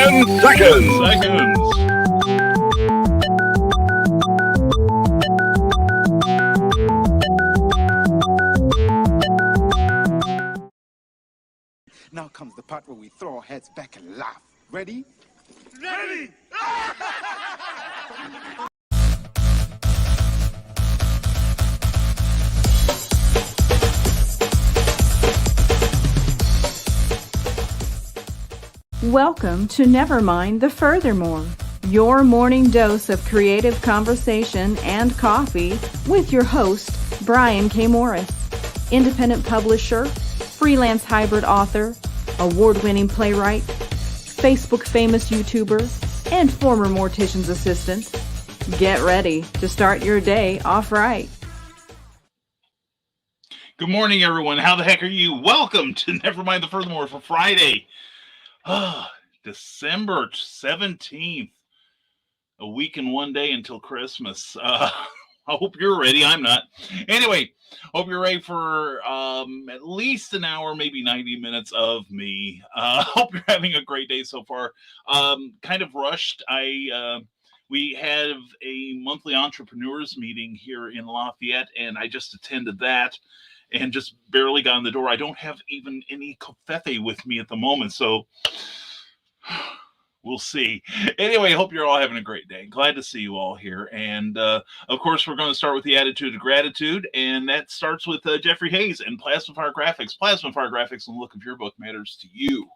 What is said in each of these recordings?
10 seconds. Now comes the part where we throw our heads back and laugh. Ready? Ready! Welcome to Never Mind the Furthermore, your morning dose of creative conversation and coffee with your host, Brian K. Morris, independent publisher, freelance hybrid author, award-winning playwright, Facebook famous YouTuber, and former mortician's assistant. Get ready to start your day off right. Good morning, everyone. How the heck are you? Welcome to Never Mind the Furthermore for Friday, December 17th. A week and one day until Christmas. I hope you're ready. I'm not. Anyway, hope you're ready for at least an hour, maybe 90 minutes of me. Hope you're having a great day so far. Kind of rushed. We have a monthly entrepreneurs meeting here in Lafayette, and I just attended that and just barely got in the door. I don't have even any covfefe with me at the moment, so we'll see. Anyway, hope you're all having a great day. Glad to see you all here. And of course, we're going to start with the attitude of gratitude. And that starts with Jeffrey Hayes and Plasma Fire Graphics. Plasma Fire Graphics and the look of your book matters to you.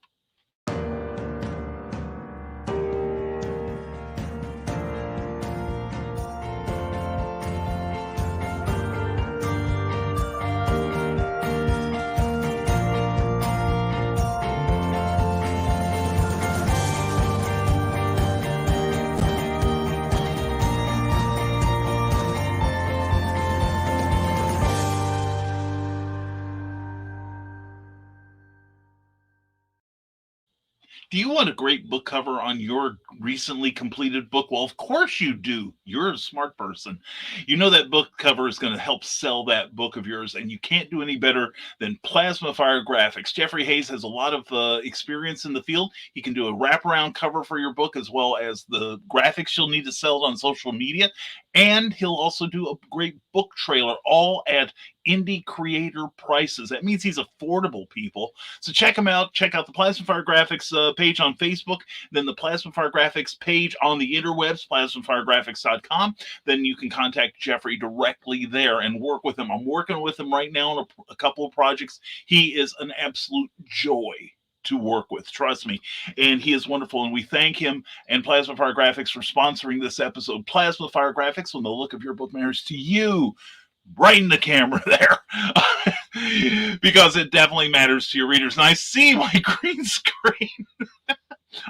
Do you want a great book cover on your recently completed book? Well, of course you do. You're a smart person. You know that book cover is going to help sell that book of yours, and you can't do any better than Plasma Fire Graphics. Jeffrey Hayes has a lot of experience in the field. He can do a wraparound cover for your book as well as the graphics you'll need to sell it on social media. And he'll also do a great book trailer, all at indie creator prices. That means he's affordable, people. So check him out. Check out the Plasma Fire Graphics page on Facebook, then the Plasma Fire Graphics page on the interwebs, plasmafiregraphics.com. Then you can contact Jeffrey directly there and work with him. I'm working with him right now on a couple of projects. He is an absolute joy to work with, trust me, and he is wonderful, and we thank him and Plasma Fire Graphics for sponsoring this episode. Plasma Fire Graphics, when the look of your book matters to you, right in the camera there, because it definitely matters to your readers. And I see my green screen.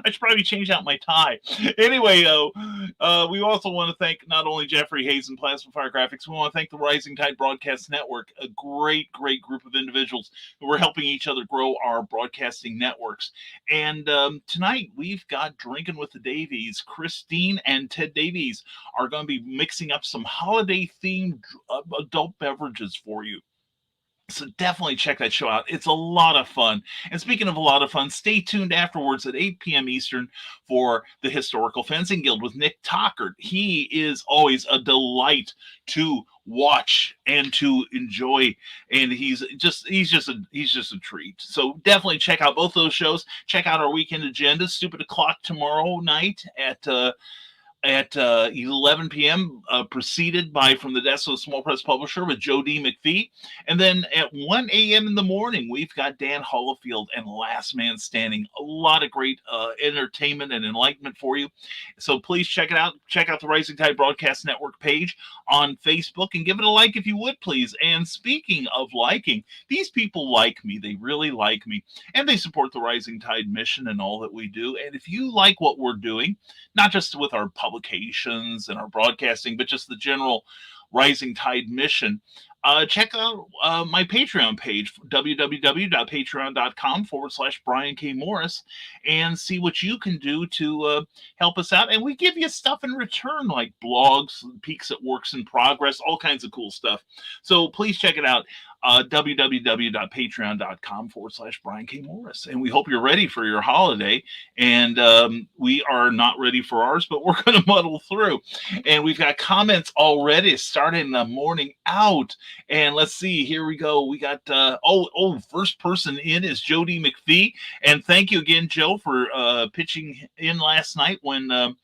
I should probably change out my tie. Anyway, we also want to thank not only Jeffrey Hayes and Plasma Fire Graphics, we want to thank the Rising Tide Broadcast Network, a great group of individuals who are helping each other grow our broadcasting networks. And tonight, we've got Drinking with the Davies. Christine and Ted Davies are going to be mixing up some holiday-themed adult beverages for you. So definitely check that show out. It's a lot of fun. And speaking of a lot of fun, stay tuned afterwards at 8 p.m. Eastern for the Historical Fencing Guild with Nick Tockert. He is always a delight to watch and to enjoy, and he's just a treat. So definitely check out both those shows. Check out our weekend agenda. Stupid O'Clock tomorrow night at 11 p.m., preceded by From the Desk of the Small Press Publisher with Joe D. McPhee. And then at 1 a.m. in the morning, we've got Dan Hollifield and Last Man Standing. A lot of great entertainment and enlightenment for you. So please check it out. Check out the Rising Tide Broadcast Network page on Facebook and give it a like if you would, please. And speaking of liking, these people like me. They really like me. And they support the Rising Tide mission and all that we do. And if you like what we're doing, not just with our publications and our broadcasting, but just the general Rising Tide mission, check out my Patreon page, www.patreon.com/Brian K. Morris, and see what you can do to help us out. And we give you stuff in return, like blogs, peeks at works in progress, all kinds of cool stuff. So please check it out. www.patreon.com/Brian K. Morris. And we hope you're ready for your holiday. And we are not ready for ours, but we're going to muddle through. And we've got comments already starting the morning out. And let's see, here we go. We got, first person in is Jody McPhee. And thank you again, Joe, for pitching in last night when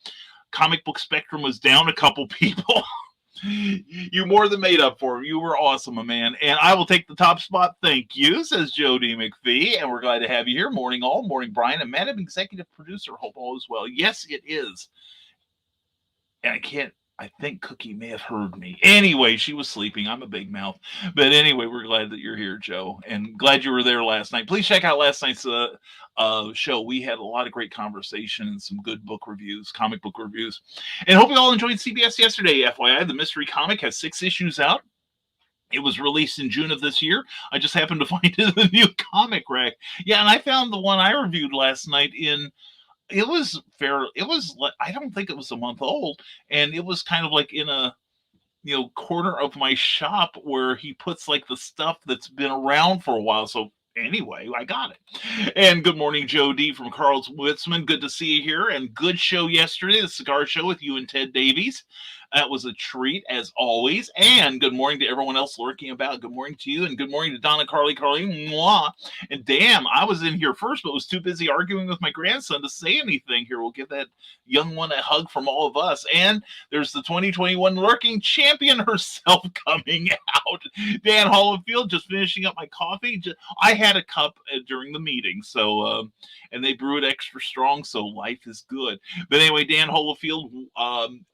Comic Book Spectrum was down a couple people. You more than made up for him. You were awesome, man. And I will take the top spot. Thank you, says Jody McPhee. And we're glad to have you here. Morning all, morning Brian, and Madam Executive Producer. Hope all is well. Yes, it is. And I think Cookie may have heard me. Anyway, she was sleeping. I'm a big mouth. But anyway, we're glad that you're here, Joe. And glad you were there last night. Please check out last night's show. We had a lot of great conversation and some good book reviews, comic book reviews. And hope you all enjoyed CBS yesterday. FYI, the mystery comic has 6 issues out. It was released in June of this year. I just happened to find it in the new comic rack. Yeah, and I found the one I reviewed last night it was I don't think it was a month old, and it was kind of like in a corner of my shop where he puts like the stuff that's been around for a while. So anyway, I got it. And good morning, Joe D from Carl's Witzman. Good to see you here. And good show yesterday, the cigar show with you and Ted Davies. That was a treat, as always. And good morning to everyone else lurking about. Good morning to you, and good morning to Donna, Carly, mwah. And damn, I was in here first, but was too busy arguing with my grandson to say anything here. We'll give that young one a hug from all of us. And there's the 2021 lurking champion herself coming out. Dan Hollowfield, just finishing up my coffee. I had a cup during the meeting, so and they brew it extra strong, so life is good. But anyway, Dan Hollowfield,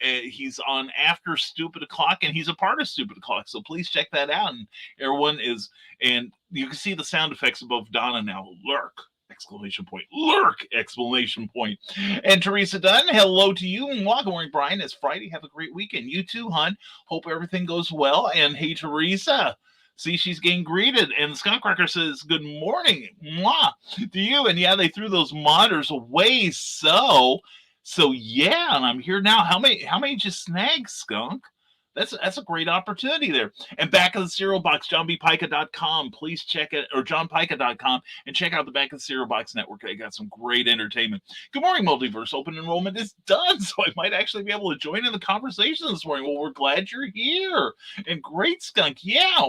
he's on after Stupid O'Clock, and he's a part of Stupid O'Clock, so please check that out. And everyone is, and you can see the sound effects above Donna now. Lurk! Exclamation point. Lurk! Exclamation point. And Teresa Dunn, hello to you. And good morning, Brian. It's Friday. Have a great weekend. You too, hon. Hope everything goes well. And hey, Teresa. See, she's getting greeted. And Skunkcracker says, good morning, mwah, to you. And yeah, they threw those monitors away. So yeah, and I'm here now. How many did you snag, Skunk? That's a great opportunity there. And back of the cereal box, johnbpica.com. Please check it, or johnpica.com, and check out the Back of the Cereal Box Network. They got some great entertainment. Good morning, Multiverse. Open enrollment is done, so I might actually be able to join in the conversation this morning. Well, we're glad you're here. And great, Skunk. Yeah.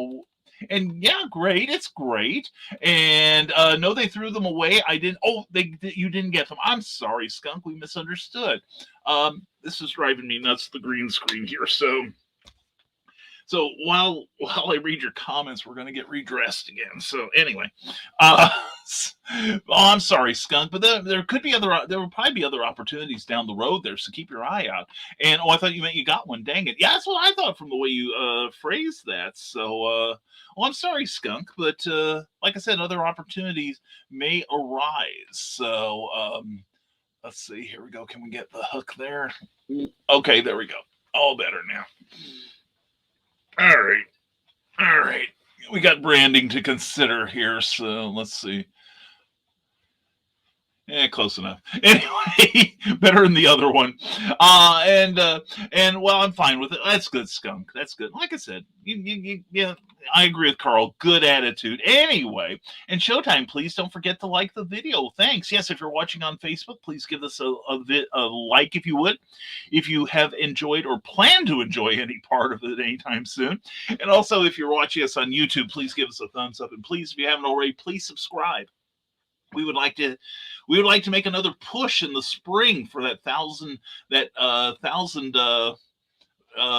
And yeah, great. It's great. And no, they threw them away. I didn't. Oh, you didn't get them. I'm sorry, Skunk. We misunderstood. This is driving me nuts, the green screen here. So while I read your comments, we're going to get redressed again. So anyway, I'm sorry, Skunk, but there will probably be other opportunities down the road there. So keep your eye out. And I thought you meant you got one. Dang it! Yeah, that's what I thought from the way you phrased that. So I'm sorry, Skunk, but like I said, other opportunities may arise. So let's see. Here we go. Can we get the hook there? Okay, there we go. All better now. All right. We got branding to consider here, so let's see. Close enough. Anyway, better than the other one. And well, I'm fine with it. That's good, Skunk. That's good. Like I said, yeah, I agree with Carl. Good attitude. Anyway, and Showtime, please don't forget to like the video. Thanks. Yes, if you're watching on Facebook, please give us a like if you would. If you have enjoyed or plan to enjoy any part of it anytime soon. And also, if you're watching us on YouTube, please give us a thumbs up. And please, if you haven't already, please subscribe. We would like to make another push in the spring for that thousand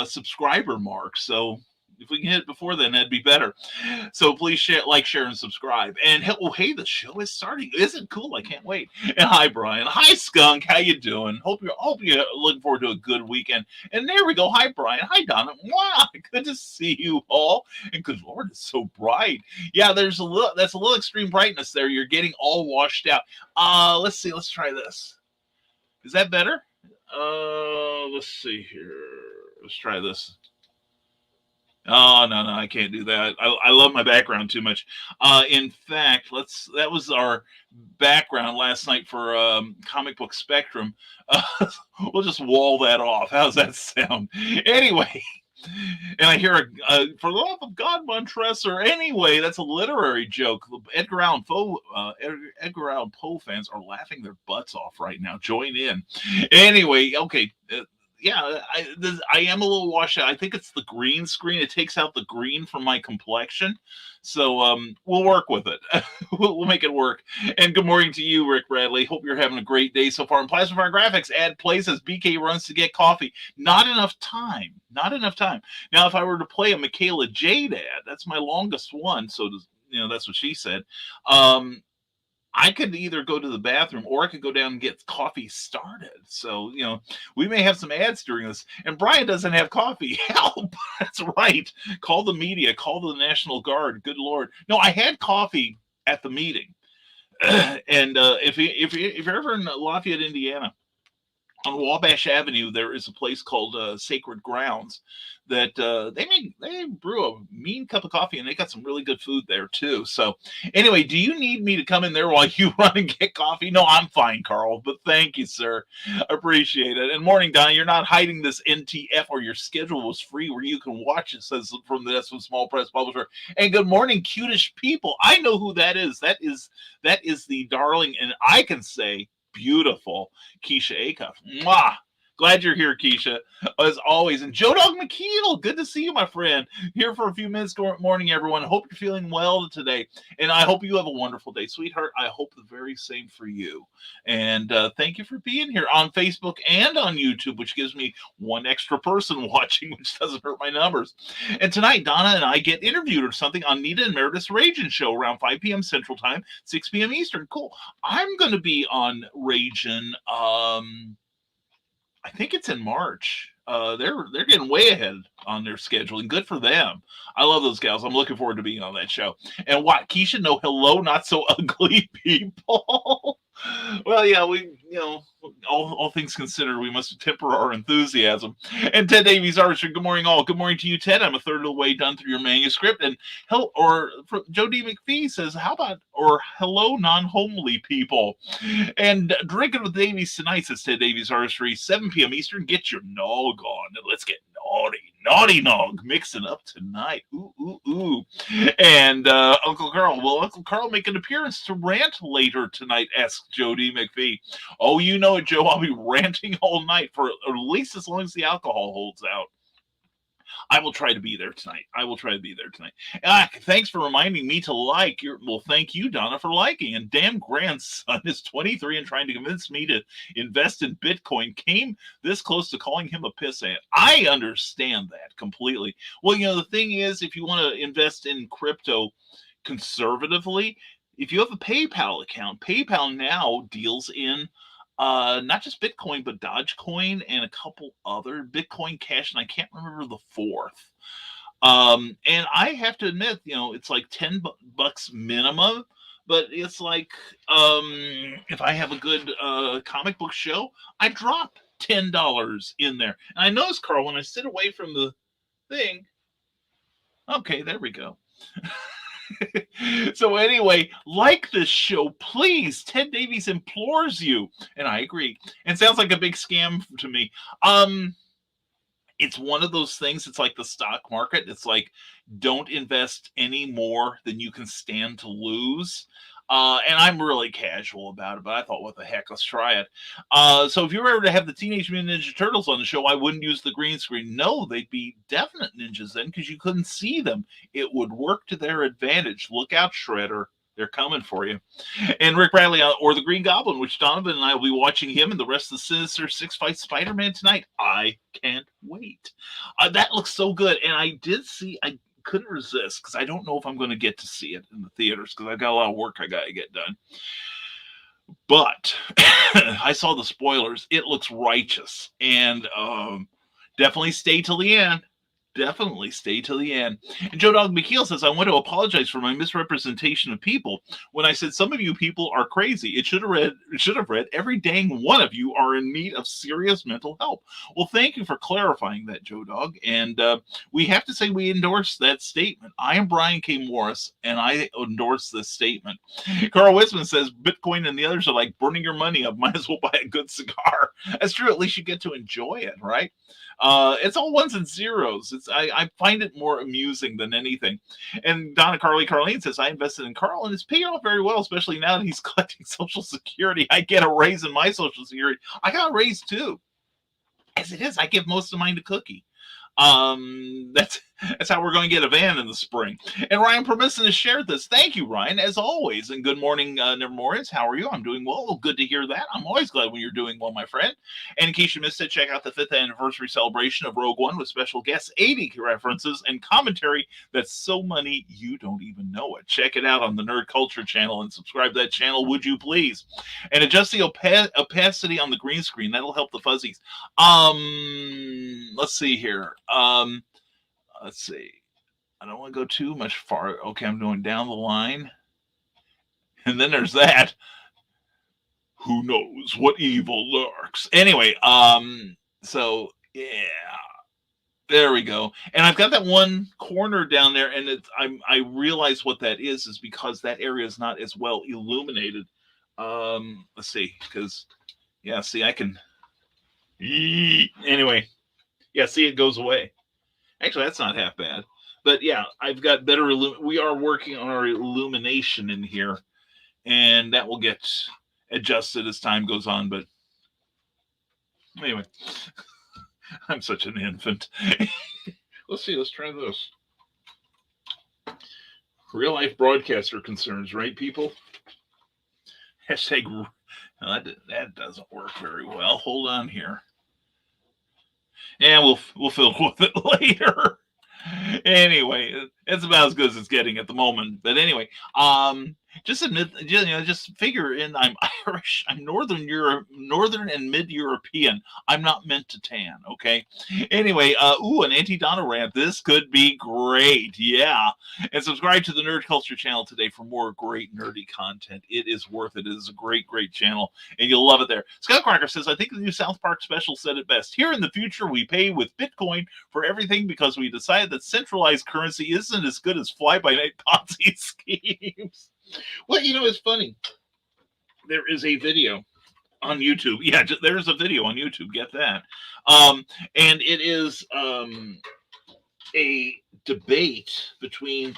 subscriber mark. So if we can hit it before then, that'd be better. So please share, and subscribe. And hey, the show is starting. Isn't it cool? I can't wait. And hi, Brian. Hi, Skunk. How you doing? Hope you're looking forward to a good weekend. And there we go. Hi, Brian. Hi, Donna. Wow, good to see you all. And good Lord, it's so bright. Yeah, that's a little extreme brightness there. You're getting all washed out. Let's see. Let's try this. Is that better? Let's see here. Let's try this. Oh no, I can't do that. I love my background too much. In fact, that was our background last night for Comic Book Spectrum. Uh, we'll just wall that off. How's that sound? Anyway, and I hear for the love of God, Montresor. Anyway, that's a literary joke. Edgar Allan Poe fans are laughing their butts off right now. Join in. Anyway, okay. Yeah, I am a little washed out. I think it's the green screen. It takes out the green from my complexion. So we'll work with it. We'll make it work. And good morning to you, Rick Bradley. Hope you're having a great day so far. In Plasma Fire Graphics, ad plays as BK runs to get coffee. Not enough time. Not enough time. Now, if I were to play a Michaela Jade ad, that's my longest one. So, that's what she said. I could either go to the bathroom or I could go down and get coffee started. So, we may have some ads during this. And Brian doesn't have coffee. Help! That's right. Call the media. Call the National Guard. Good Lord. No, I had coffee at the meeting. And if you're ever in Lafayette, Indiana, on Wabash Avenue, there is a place called Sacred Grounds that they brew a mean cup of coffee, and they got some really good food there too. So anyway, do you need me to come in there while you run and get coffee? No, I'm fine, Carl, but thank you, sir. Appreciate it. And morning, Donna, you're not hiding this NTF, or your schedule was free where you can watch it, says from the Small Press Publisher. And good morning, cutish people. I know who that is. That is the darling, and I can say beautiful Keisha Acuff. Mwah! Glad you're here, Keisha, as always. And Joe Dog McKeel, good to see you, my friend. Here for a few minutes. Good morning, everyone. Hope you're feeling well today. And I hope you have a wonderful day. Sweetheart, I hope the very same for you. And thank you for being here on Facebook and on YouTube, which gives me one extra person watching, which doesn't hurt my numbers. And tonight, Donna and I get interviewed or something on Nita and Meredith's Ragin' Show around 5 p.m. Central Time, 6 p.m. Eastern. Cool. I'm going to be on Ragin'. I think it's in March. They're getting way ahead on their scheduling. Good for them. I love those gals. I'm looking forward to being on that show. And what, Keisha? No, hello, not so ugly people. Well, yeah, all things considered, we must temper our enthusiasm. And Ted Davies, artistry. Good morning, all. Good morning to you, Ted. I'm a third of the way done through your manuscript. And Joe D. McPhee says, how about hello, non-homely people? And drinking with Davies tonight, says Ted Davies, artistry. 7 p.m. Eastern. Get your nog on. Let's get naughty nog mixing up tonight. Ooh. And Uncle Carl, will Uncle Carl make an appearance to rant later tonight? Asks Jody McPhee. Oh, you know it, Joe. I'll be ranting all night for at least as long as the alcohol holds out. I will try to be there tonight. Thanks for reminding me to like. Thank you, Donna, for liking. And damn grandson is 23 and trying to convince me to invest in Bitcoin. Came this close to calling him a pissant. I understand that completely. Well, the thing is, if you want to invest in crypto conservatively, if you have a PayPal account, PayPal now deals in not just Bitcoin, but Dogecoin and a couple other Bitcoin Cash, and I can't remember the fourth. And I have to admit, it's like $10 minimum, but it's like if I have a good comic book show, I drop $10 in there. And I notice, Carl, when I sit away from the thing, okay, there we go. So anyway, like this show, please. Ted Davies implores you, and I agree. It sounds like a big scam to me. It's one of those things. It's like the stock market. It's like, don't invest any more than you can stand to lose. And I'm really casual about it, but I thought, what the heck, let's try it. So if you were ever to have the Teenage Mutant Ninja Turtles on the show, I wouldn't use the green screen. No, they'd be definite ninjas then, because you couldn't see them. It would work to their advantage. Look out, Shredder. They're coming for you. And Rick Bradley, or the Green Goblin, which Donovan and I will be watching him and the rest of the Sinister Six fight Spider-Man tonight. I can't wait. That looks so good. And I couldn't resist, because I don't know if I'm going to get to see it in the theaters, because I've got a lot of work I got to get done. But I saw the spoilers. It looks righteous. And definitely stay till the end. definitely stay till the end. And Joe Dog McKeel says, I want to apologize for my misrepresentation of people when I said some of you people are crazy. It should have read every dang one of you are in need of serious mental help. Well, thank you for clarifying that, Joe Dog. And we have to say we endorse that statement. I am Brian K. Morris, and I endorse this statement. Carl Wisman says Bitcoin and the others are like burning your money up. Might as well buy a good cigar. That's true. At least you get to enjoy it, right? It's all ones and zeros. I find it more amusing than anything. And Donna Carlene says, I invested in Carl and it's paying off very well, especially now that he's collecting Social Security. I get a raise in my Social Security. I got a raise too. As it is, I give most of mine to Cookie. That's how we're going to get a van in the spring. And Ryan Permisson has shared this. Thank you, Ryan, as always. And good morning, Nevermorians. How are you? I'm doing well. Good to hear that. I'm always glad when you're doing well, my friend. And in case you missed it, check out the 5th anniversary celebration of Rogue One with special guests, 80 references, and commentary that's so money you don't even know it. Check it out on the Nerd Culture channel and subscribe to that channel, would you please? And adjust the opacity on the green screen. That'll help the fuzzies. Let's see here. Let's see. I don't want to go too much far. Okay, I'm going down the line. And then there's that. Who knows what evil lurks? Anyway, so yeah. There we go. And I've got that one corner down there, and I realize what that is because that area is not as well illuminated. Let's see, because yeah, see, I can anyway. Yeah, see, it goes away. Actually, that's not half bad. But yeah, I've got better we are working on our illumination in here, and that will get adjusted as time goes on. But anyway, I'm such an infant. Let's see. Let's try this. Real life broadcaster concerns, right, people? Hashtag. That doesn't work very well. Hold on here. Yeah, we'll fill with it later. Anyway, it's about as good as it's getting at the moment. But anyway, just admit, just figure in. I'm Irish. I'm Northern and Mid-European. I'm not meant to tan. Okay. Anyway, an anti-Donna rant. This could be great. Yeah. And subscribe to the Nerd Culture channel today for more great nerdy content. It is worth it. It is a great, great channel, and you'll love it there. Scott Cracker says, I think the new South Park special said it best. Here in the future, we pay with Bitcoin for everything because we decided that centralized currency isn't as good as fly-by-night Ponzi schemes. Well, it's funny. There is a video on YouTube. Yeah, there's a video on YouTube. Get that. And it is a debate between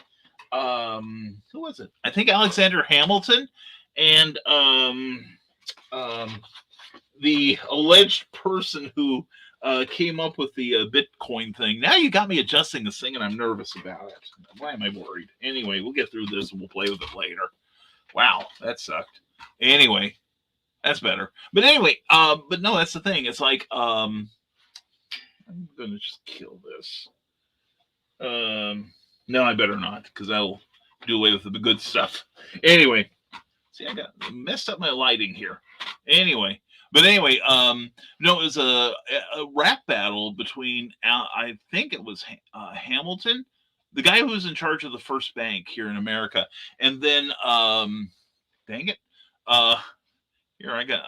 who was it? I think Alexander Hamilton and the alleged person who came up with the Bitcoin thing. Now you got me adjusting this thing, and I'm nervous about it. Why am I worried? Anyway, we'll get through this, and we'll play with it later. Wow, that sucked. Anyway, that's better. But anyway, but no, that's the thing. It's like, I'm going to just kill this. No, I better not, because that'll do away with the good stuff. Anyway, see, I messed up my lighting here. Anyway. But anyway, no, it was a rap battle between, I think it was Hamilton, the guy who was in charge of the first bank here in America. And then, dang it. Here, I've got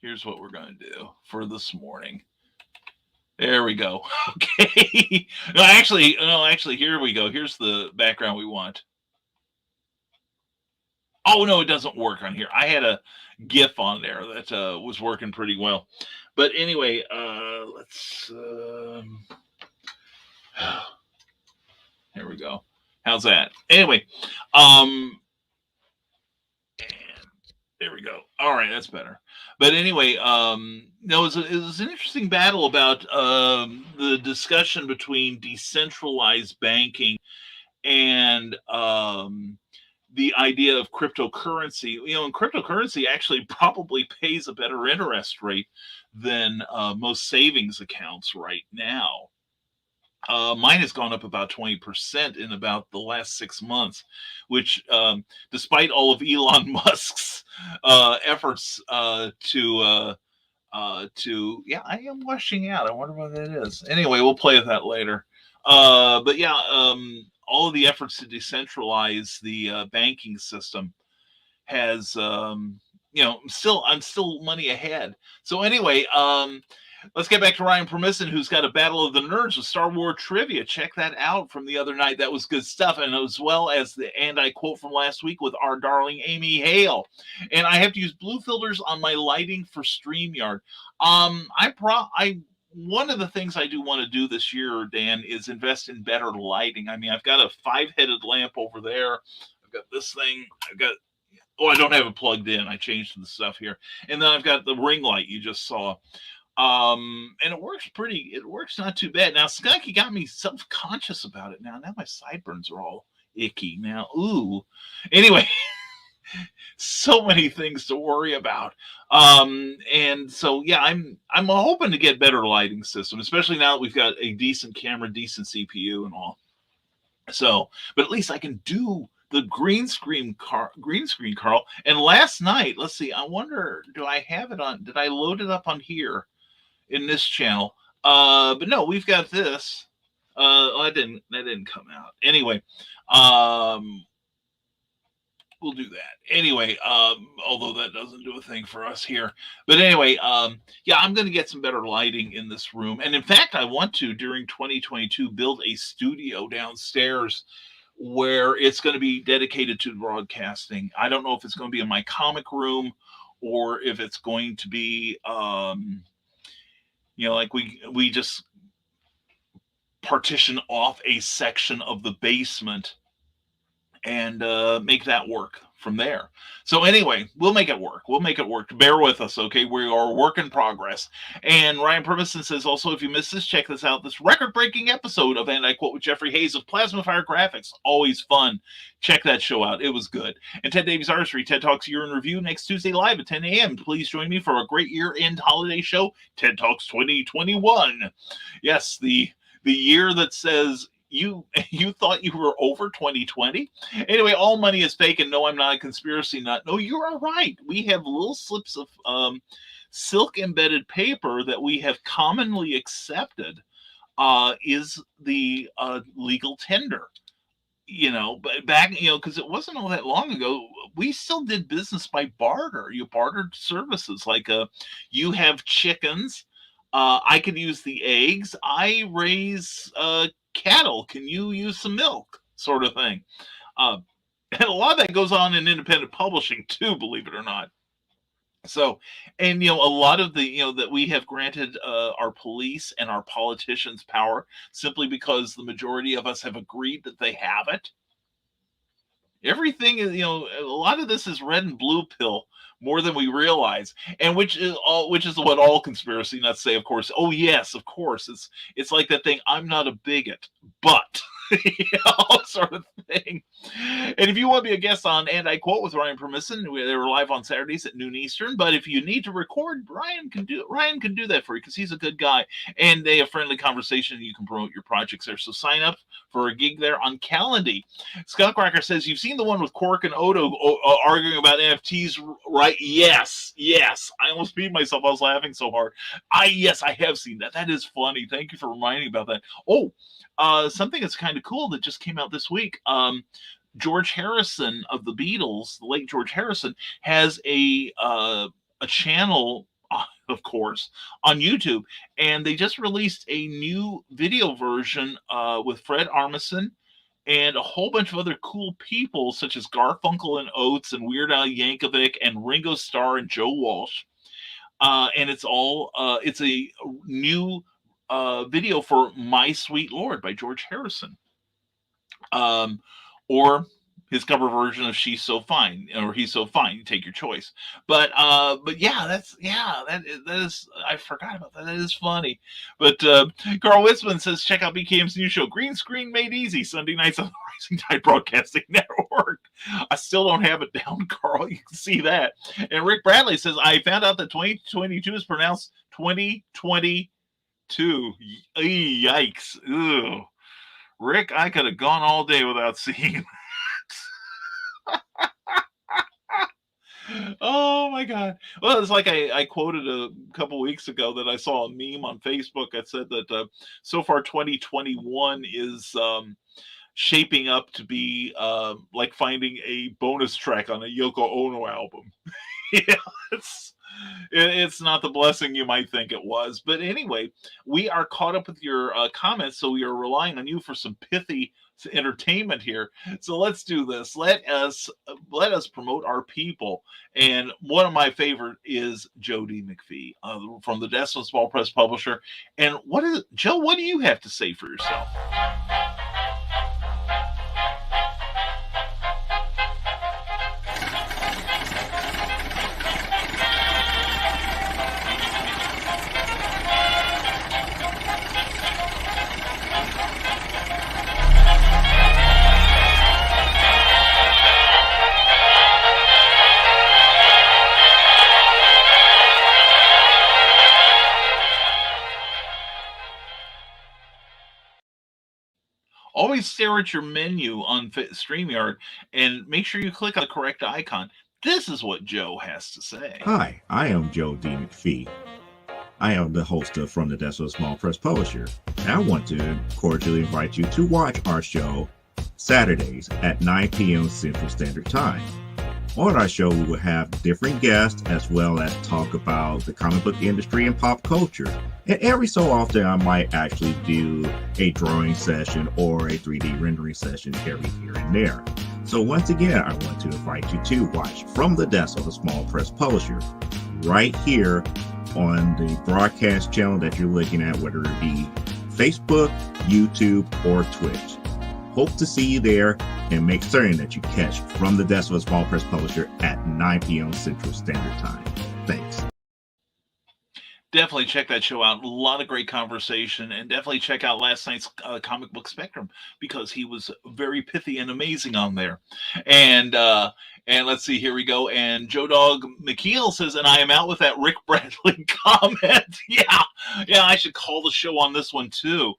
here's what we're going to do for this morning. There we go. Okay. No, actually, here we go. Here's the background we want. Oh, no, it doesn't work on here. I had a GIF on there that was working pretty well. But anyway, let's... there we go. How's that? Anyway, and there we go. All right, that's better. But anyway, it was an interesting battle about the discussion between decentralized banking and... the idea of cryptocurrency, and cryptocurrency actually probably pays a better interest rate than most savings accounts right now. Mine has gone up about 20% in about the last 6 months, which, despite all of Elon Musk's efforts to I am washing out. I wonder what that is. Anyway, we'll play with that later. But yeah, all of the efforts to decentralize the banking system has I'm still money ahead. So anyway, let's get back to Ryan Permisson, who's got a Battle of the Nerds with Star Wars trivia. Check that out from the other night. That was good stuff. And as well as I quote from last week with our darling Amy Hale. And I have to use blue filters on my lighting for StreamYard. One of the things I do want to do this year, Dan, is invest in better lighting. I mean, I've got a 5-headed lamp over there. I've got this thing. I don't have it plugged in. I changed the stuff here. And then I've got the ring light you just saw. And it works not too bad. Now, Skunky got me self-conscious about it. Now my sideburns are all icky. Now, ooh. Anyway, so many things to worry about. And so, yeah, I'm hoping to get better lighting system, especially now that we've got a decent camera, decent CPU and all. So, but at least I can do the green screen, Carl. And last night, let's see, I wonder, did I load it up on here in this channel? But no, we've got this. That didn't come out. Anyway, we'll do that. Anyway, although that doesn't do a thing for us here. But anyway, yeah, I'm going to get some better lighting in this room. And in fact, I want to, during 2022, build a studio downstairs where it's going to be dedicated to broadcasting. I don't know if it's going to be in my comic room or if it's going to be, like we just partition off a section of the basement and make that work from there. So anyway, we'll make it work. Bear with us, okay? We are a work in progress. And Ryan Permisson says also, if you missed this, check this out. This record-breaking episode of And I Quote with Jeffrey Hayes of Plasma Fire Graphics. Always fun. Check that show out. It was good. And Ted Davies Artistry, TED Talks Year in Review next Tuesday live at 10 a.m. Please join me for a great year-end holiday show, TED Talks 2021. Yes, the year that says you thought you were over 2020. Anyway, all money is fake, and no, I'm not a conspiracy nut. No, you are right. We have little slips of silk embedded paper that we have commonly accepted is the legal tender. But back, because it wasn't all that long ago, we still did business by barter. You bartered services like you have chickens. I could use the eggs. I raise cattle. Can you use some milk? Sort of thing. And a lot of that goes on in independent publishing too, believe it or not. So, and a lot of the that we have granted our police and our politicians power simply because the majority of us have agreed that they have it. Everything is, a lot of this is red and blue pill more than we realize, and which is what all conspiracy nuts say. Of course, oh yes, of course, it's like that thing. I'm not a bigot, but sort of thing. And if you want to be a guest on And I Quote with Ryan Permisson, they were live on Saturdays at noon Eastern. But if you need to record, Ryan can do that for you because he's a good guy, and they have friendly conversation. And you can promote your projects there. So sign up for a gig there on Calendly. Scott Cracker says, you've seen the one with Quark and Odo arguing about NFTs, right? Yes. I almost peed myself. I was laughing so hard. Yes, I have seen that. That is funny. Thank you for reminding me about that. Oh, something that's kind of cool that just came out this week. George Harrison of the Beatles, the late George Harrison, has a channel, of course, on YouTube, and they just released a new video version with Fred Armisen and a whole bunch of other cool people such as Garfunkel and Oates and Weird Al Yankovic and Ringo Starr and Joe Walsh. And it's a new video for My Sweet Lord by George Harrison. Or his cover version of She's So Fine, or He's So Fine. You take your choice. But yeah, that is I forgot about that. That is funny. But Carl Witzman says, check out BKM's new show, Green Screen Made Easy, Sunday nights on the Rising Tide Broadcasting Network. I still don't have it down, Carl. You can see that. And Rick Bradley says, I found out that 2022 is pronounced 2022. Yikes. Ugh. Rick, I could have gone all day without seeing that. Oh my God. Well, it's like I quoted a couple weeks ago that I saw a meme on Facebook that said that so far 2021 is shaping up to be like finding a bonus track on a Yoko Ono album. Yeah, it's not the blessing you might think it was. But anyway, we are caught up with your comments, so we are relying on you for some pithy entertainment here. So let's do this. Let us promote our people. And one of my favorite is Joe D. McPhee from the Destin Small Press Publisher. And Joe? What do you have to say for yourself? Always stare at your menu on StreamYard and make sure you click on the correct icon. This is what Joe has to say. Hi, I am Joe D. McPhee. I am the host of From the Desk of a Small Press Publisher. And I want to cordially invite you to watch our show Saturdays at 9 p.m. Central Standard Time. On our show, we will have different guests as well as talk about the comic book industry and pop culture. And every so often, I might actually do a drawing session or a 3D rendering session every here and there. So once again, I want to invite you to watch From the Desk of a Small Press Publisher right here on the broadcast channel that you're looking at, whether it be Facebook, YouTube, or Twitch. Hope to see you there, and make certain that you catch From the Desk of a Small Press Publisher at 9 p.m. Central Standard Time. Thanks. Definitely check that show out. A lot of great conversation, and definitely check out last night's Comic Book Spectrum because he was very pithy and amazing on there. And let's see, here we go. And Joe Dog McKeel says, and I am out with that Rick Bradley comment. Yeah, I should call the show on this one too.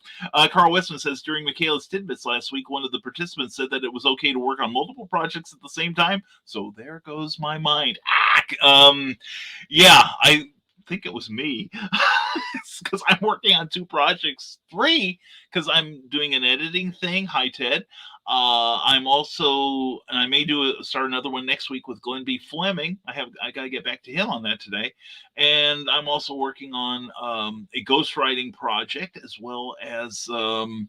Carl Westman says, during Michaela's Tidbits last week, one of the participants said that it was okay to work on multiple projects at the same time. So there goes my mind. Yeah, I think it was me because I'm working on 2 projects, 3 because I'm doing an editing thing. Hi, Ted. I'm also, and I may start another one next week with Glenn B. Fleming. I got to get back to him on that today. And I'm also working on a ghostwriting project as well as my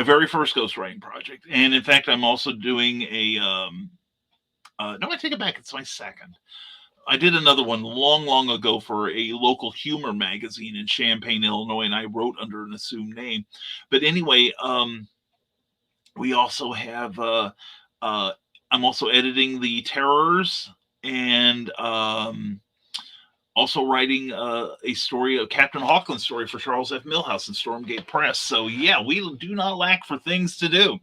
very first ghostwriting project. And in fact, I'm also doing no, I take it back. It's my second. I did another one long ago for a local humor magazine in Champaign, Illinois, and I wrote under an assumed name. But anyway, we also have, I'm also editing The Terrors and also writing a story, a Captain Hawkland story for Charles F. Milhouse and Stormgate Press. So yeah, we do not lack for things to do.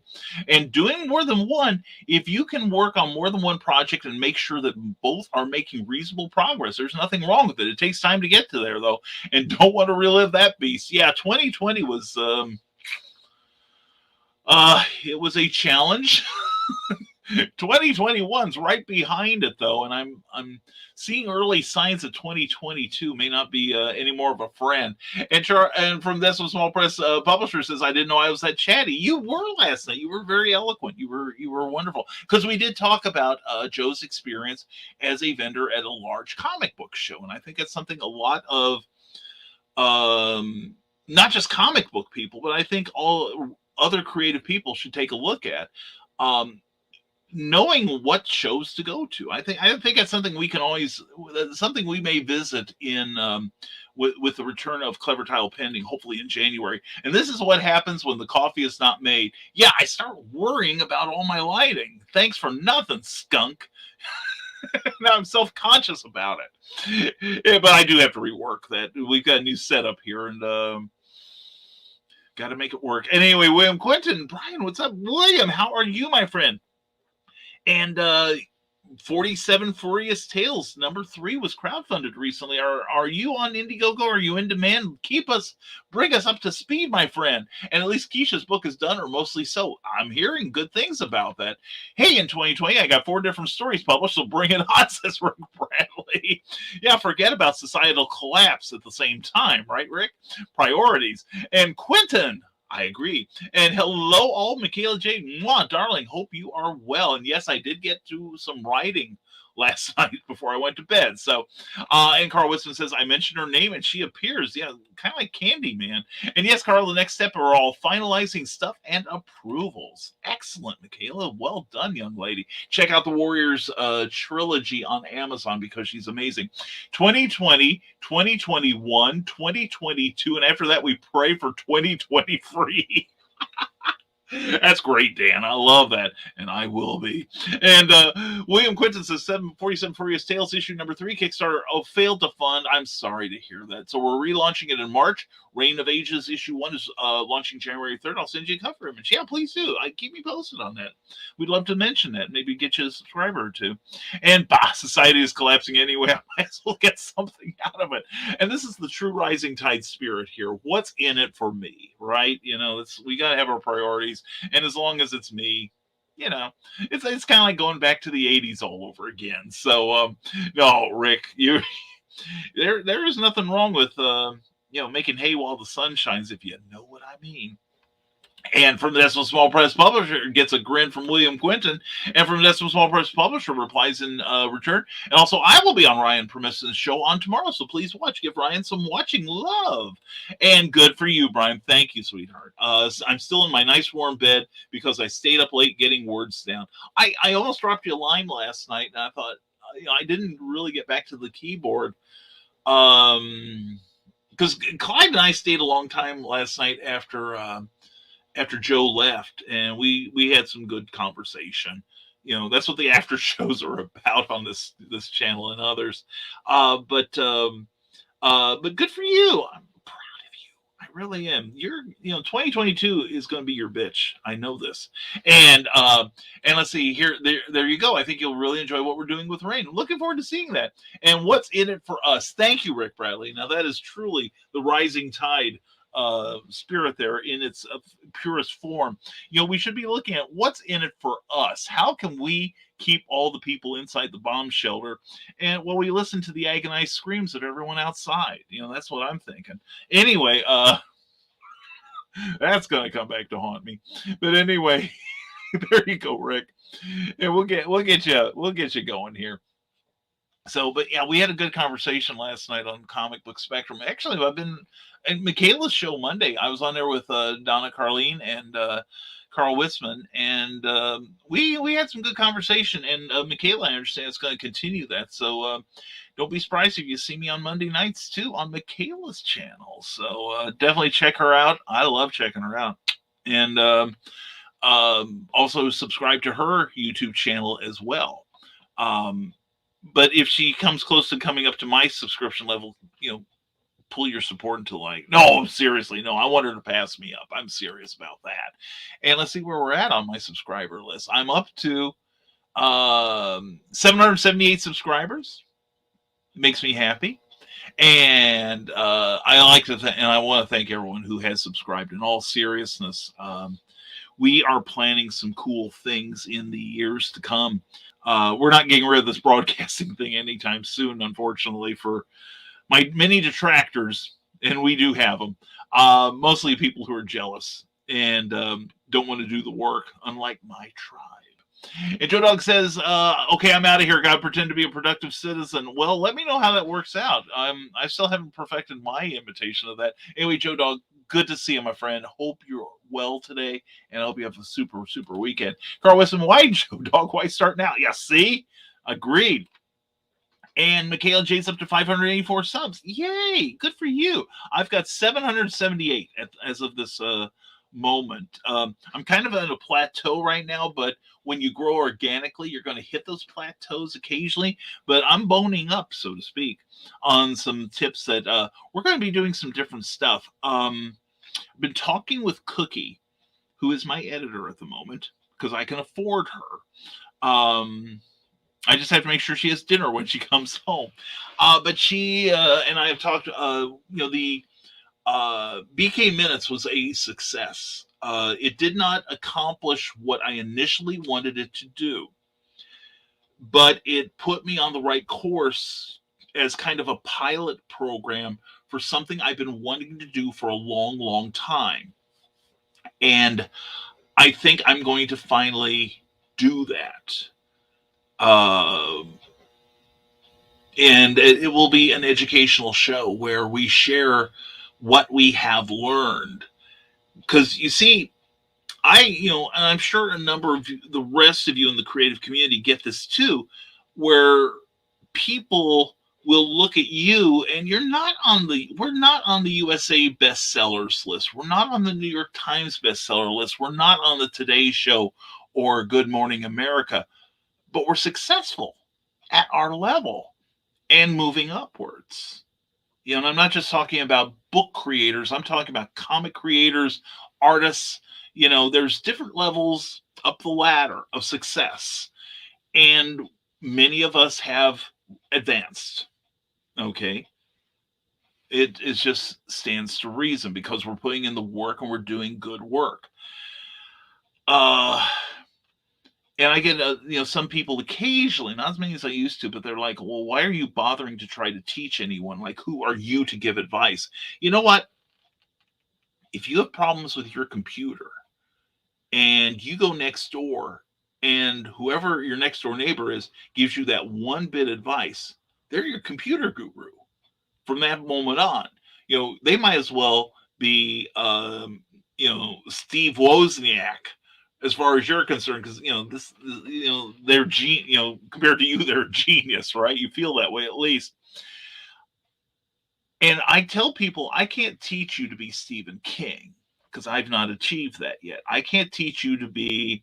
And doing more than one, if you can work on more than one project and make sure that both are making reasonable progress, there's nothing wrong with it. It takes time to get to there though, and don't want to relive that beast. Yeah, 2020 was, it was a challenge. 2021's right behind it though, and I'm seeing early signs that 2022 may not be any more of a friend. And from this Small Press Publisher says, I didn't know I was that chatty. You were last night. You were very eloquent. You were wonderful because we did talk about Joe's experience as a vendor at a large comic book show, and I think it's something a lot of not just comic book people, but I think all other creative people should take a look at. Knowing what shows to go to. I think that's something we can always, something we may visit in with the return of Clever Tile Pending, hopefully in January. And this is what happens when the coffee is not made. Yeah, I start worrying about all my lighting. Thanks for nothing, skunk. Now I'm self-conscious about it. Yeah, but I do have to rework that. We've got a new setup here, and got to make it work. And anyway, William Quentin, Brian, what's up? William, how are you, my friend? And 47 Furious Tales #3 was crowdfunded recently. Are you on Indiegogo? Are you in demand? Bring us up to speed, my friend. And at least Keisha's book is done, or mostly so. I'm hearing good things about that. Hey, in 2020, I got 4 different stories published, so bring it on, says Rick Bradley. Yeah, forget about societal collapse at the same time, right, Rick? Priorities. And Quentin, I agree. And hello, all. Michaela J. Mwah, darling. Hope you are well. And yes, I did get to some writing last night before I went to bed. So, and Carl Wisman says, I mentioned her name and she appears. Yeah, kind of like Candyman. And yes, Carl, the next step are all finalizing stuff and approvals. Excellent, Michaela. Well done, young lady. Check out the Warriors trilogy on Amazon because she's amazing. 2020, 2021, 2022, and after that, we pray for 2023. That's great, Dan. I love that, and I will be. And William Quinton says 747 Furious Tales issue #3 Kickstarter failed to fund. I'm sorry to hear that. So we're relaunching it in March. Reign of Ages issue 1 is launching January 3rd. I'll send you a cover image. Yeah, please do. Keep me posted on that. We'd love to mention that. Maybe get you a subscriber or two. And society is collapsing anyway. I might as well get something out of it. And this is the true rising tide spirit here. What's in it for me, right? We got to have our priorities. And as long as it's me, it's kind of like going back to the 80s all over again. So, no, Rick, there is nothing wrong with, making hay while the sun shines, if you know what I mean. And from the Decimal Small Press Publisher gets a grin from William Quinton. And from the Decimal Small Press Publisher replies in return. And also, I will be on Ryan Permission's show on tomorrow. So please watch. Give Ryan some watching love. And good for you, Brian. Thank you, sweetheart. I'm still in my nice warm bed because I stayed up late getting words down. I almost dropped you a line last night. And I thought, I didn't really get back to the keyboard. Because Clyde and I stayed a long time last night after Joe left, and we had some good conversation. That's what the after shows are about on this channel and others. But good for you. I'm proud of you. I really am. 2022 is going to be your bitch. I know this. And let's see here. There you go. I think you'll really enjoy what we're doing with Rain. Looking forward to seeing that. And what's in it for us? Thank you, Rick Bradley. Now that is truly the rising tide spirit there in its purest form. We should be looking at what's in it for us. How can we keep all the people inside the bomb shelter and while we listen to the agonized screams of everyone outside? That's what I'm thinking. Anyway, that's gonna come back to haunt me. But anyway, there you go, Rick. And we'll get you going here. So, but yeah, we had a good conversation last night on Comic Book Spectrum. Actually, I've been in Michaela's show Monday. I was on there with Donna Carlene and Carl Witzman, and we had some good conversation. And Michaela, I understand, is going to continue that. So don't be surprised if you see me on Monday nights too on Michaela's channel. So definitely check her out. I love checking her out, and also subscribe to her YouTube channel as well. But if she comes close to coming up to my subscription level, pull your support until no, seriously, no, I want her to pass me up. I'm serious about that. And let's see where we're at on my subscriber list. I'm up to 778 subscribers. It makes me happy. And I like to and I want to thank everyone who has subscribed. In all seriousness, we are planning some cool things in the years to come. We're not getting rid of this broadcasting thing anytime soon, unfortunately, for my many detractors, and we do have them. Mostly people who are jealous and don't want to do the work, unlike my tribe. And Joe Dog says, okay, I'm out of here. Got to pretend to be a productive citizen. Well, let me know how that works out. I still haven't perfected my imitation of that. Anyway, Joe Dog, good to see you, my friend. Hope you're well today, and I hope you have a super, super weekend. Carl Weston, why, Joe Dog? Why start now? Yeah, see? Agreed. And Michaela J's up to 584 subs. Yay! Good for you. I've got 778 as of this moment. I'm kind of at a plateau right now, but when you grow organically, you're going to hit those plateaus occasionally. But I'm boning up, so to speak, on some tips that we're going to be doing some different stuff. I've been talking with Cookie, who is my editor at the moment, because I can afford her. I just have to make sure she has dinner when she comes home. But she and I have talked. The BK Minutes was a success. It did not accomplish what I initially wanted it to do, but it put me on the right course as kind of a pilot program for something I've been wanting to do for a long, long time. And I think I'm going to finally do that. Um, and it will be an educational show where we share what we have learned. Because you see, and I'm sure a number of the rest of you in the creative community get this too, where people will look at you and we're not on the USA bestsellers list. We're not on the New York Times bestseller list. We're not on the Today Show or Good Morning America, but we're successful at our level and moving upwards. And I'm not just talking about book creators. I'm talking about comic creators, artists. There's different levels up the ladder of success. And many of us have advanced. Okay. It is just stands to reason because we're putting in the work and we're doing good work. And I get, some people occasionally, not as many as I used to, but they're like, well, why are you bothering to try to teach anyone? Like, who are you to give advice? You know what? If you have problems with your computer and you go next door and whoever your next door neighbor is gives you that one bit advice, they're your computer guru from that moment on. They might as well be, Steve Wozniak as far as you're concerned, because they're compared to you, they're a genius, right? You feel that way at least. And I tell people I can't teach you to be Stephen King because I've not achieved that yet. I can't teach you to be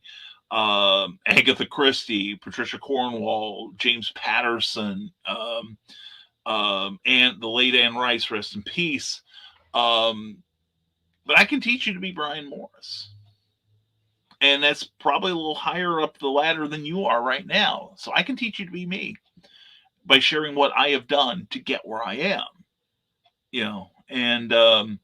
Agatha Christie, Patricia Cornwall, James Patterson, and the late Anne Rice, rest in peace. But I can teach you to be Brian Morris. And that's probably a little higher up the ladder than you are right now. So I can teach you to be me by sharing what I have done to get where I am. And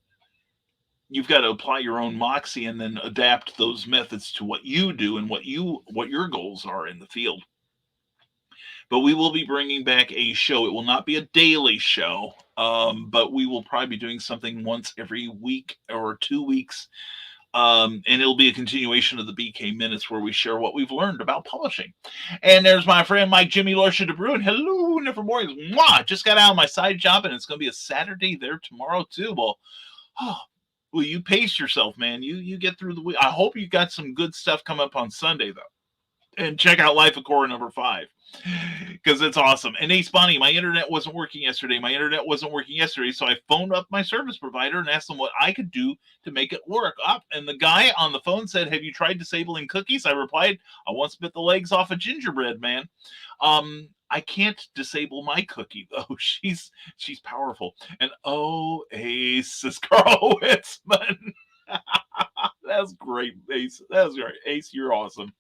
you've got to apply your own moxie and then adapt those methods to what you do and what your goals are in the field. But we will be bringing back a show. It will not be a daily show, but we will probably be doing something once every week or 2 weeks. And it'll be a continuation of the BK Minutes where we share what we've learned about publishing. And there's my friend Mike Jimmy Lorsha DeBruin. Hello, Nevermore. Mwah! Just got out of my side job, and it's going to be a Saturday there tomorrow too. Well, you pace yourself, man. You get through the week. I hope you got some good stuff come up on Sunday though. And check out Life of Cora number 5 because it's awesome. And Ace Bonnie, my internet wasn't working yesterday. So I phoned up my service provider and asked them what I could do to make it work. And the guy on the phone said, "Have you tried disabling cookies?" I replied, "I once bit the legs off a gingerbread man." I can't disable my cookie though. She's powerful. And Ace, says Carl Witzman. That's great, Ace. That's great. Ace, you're awesome.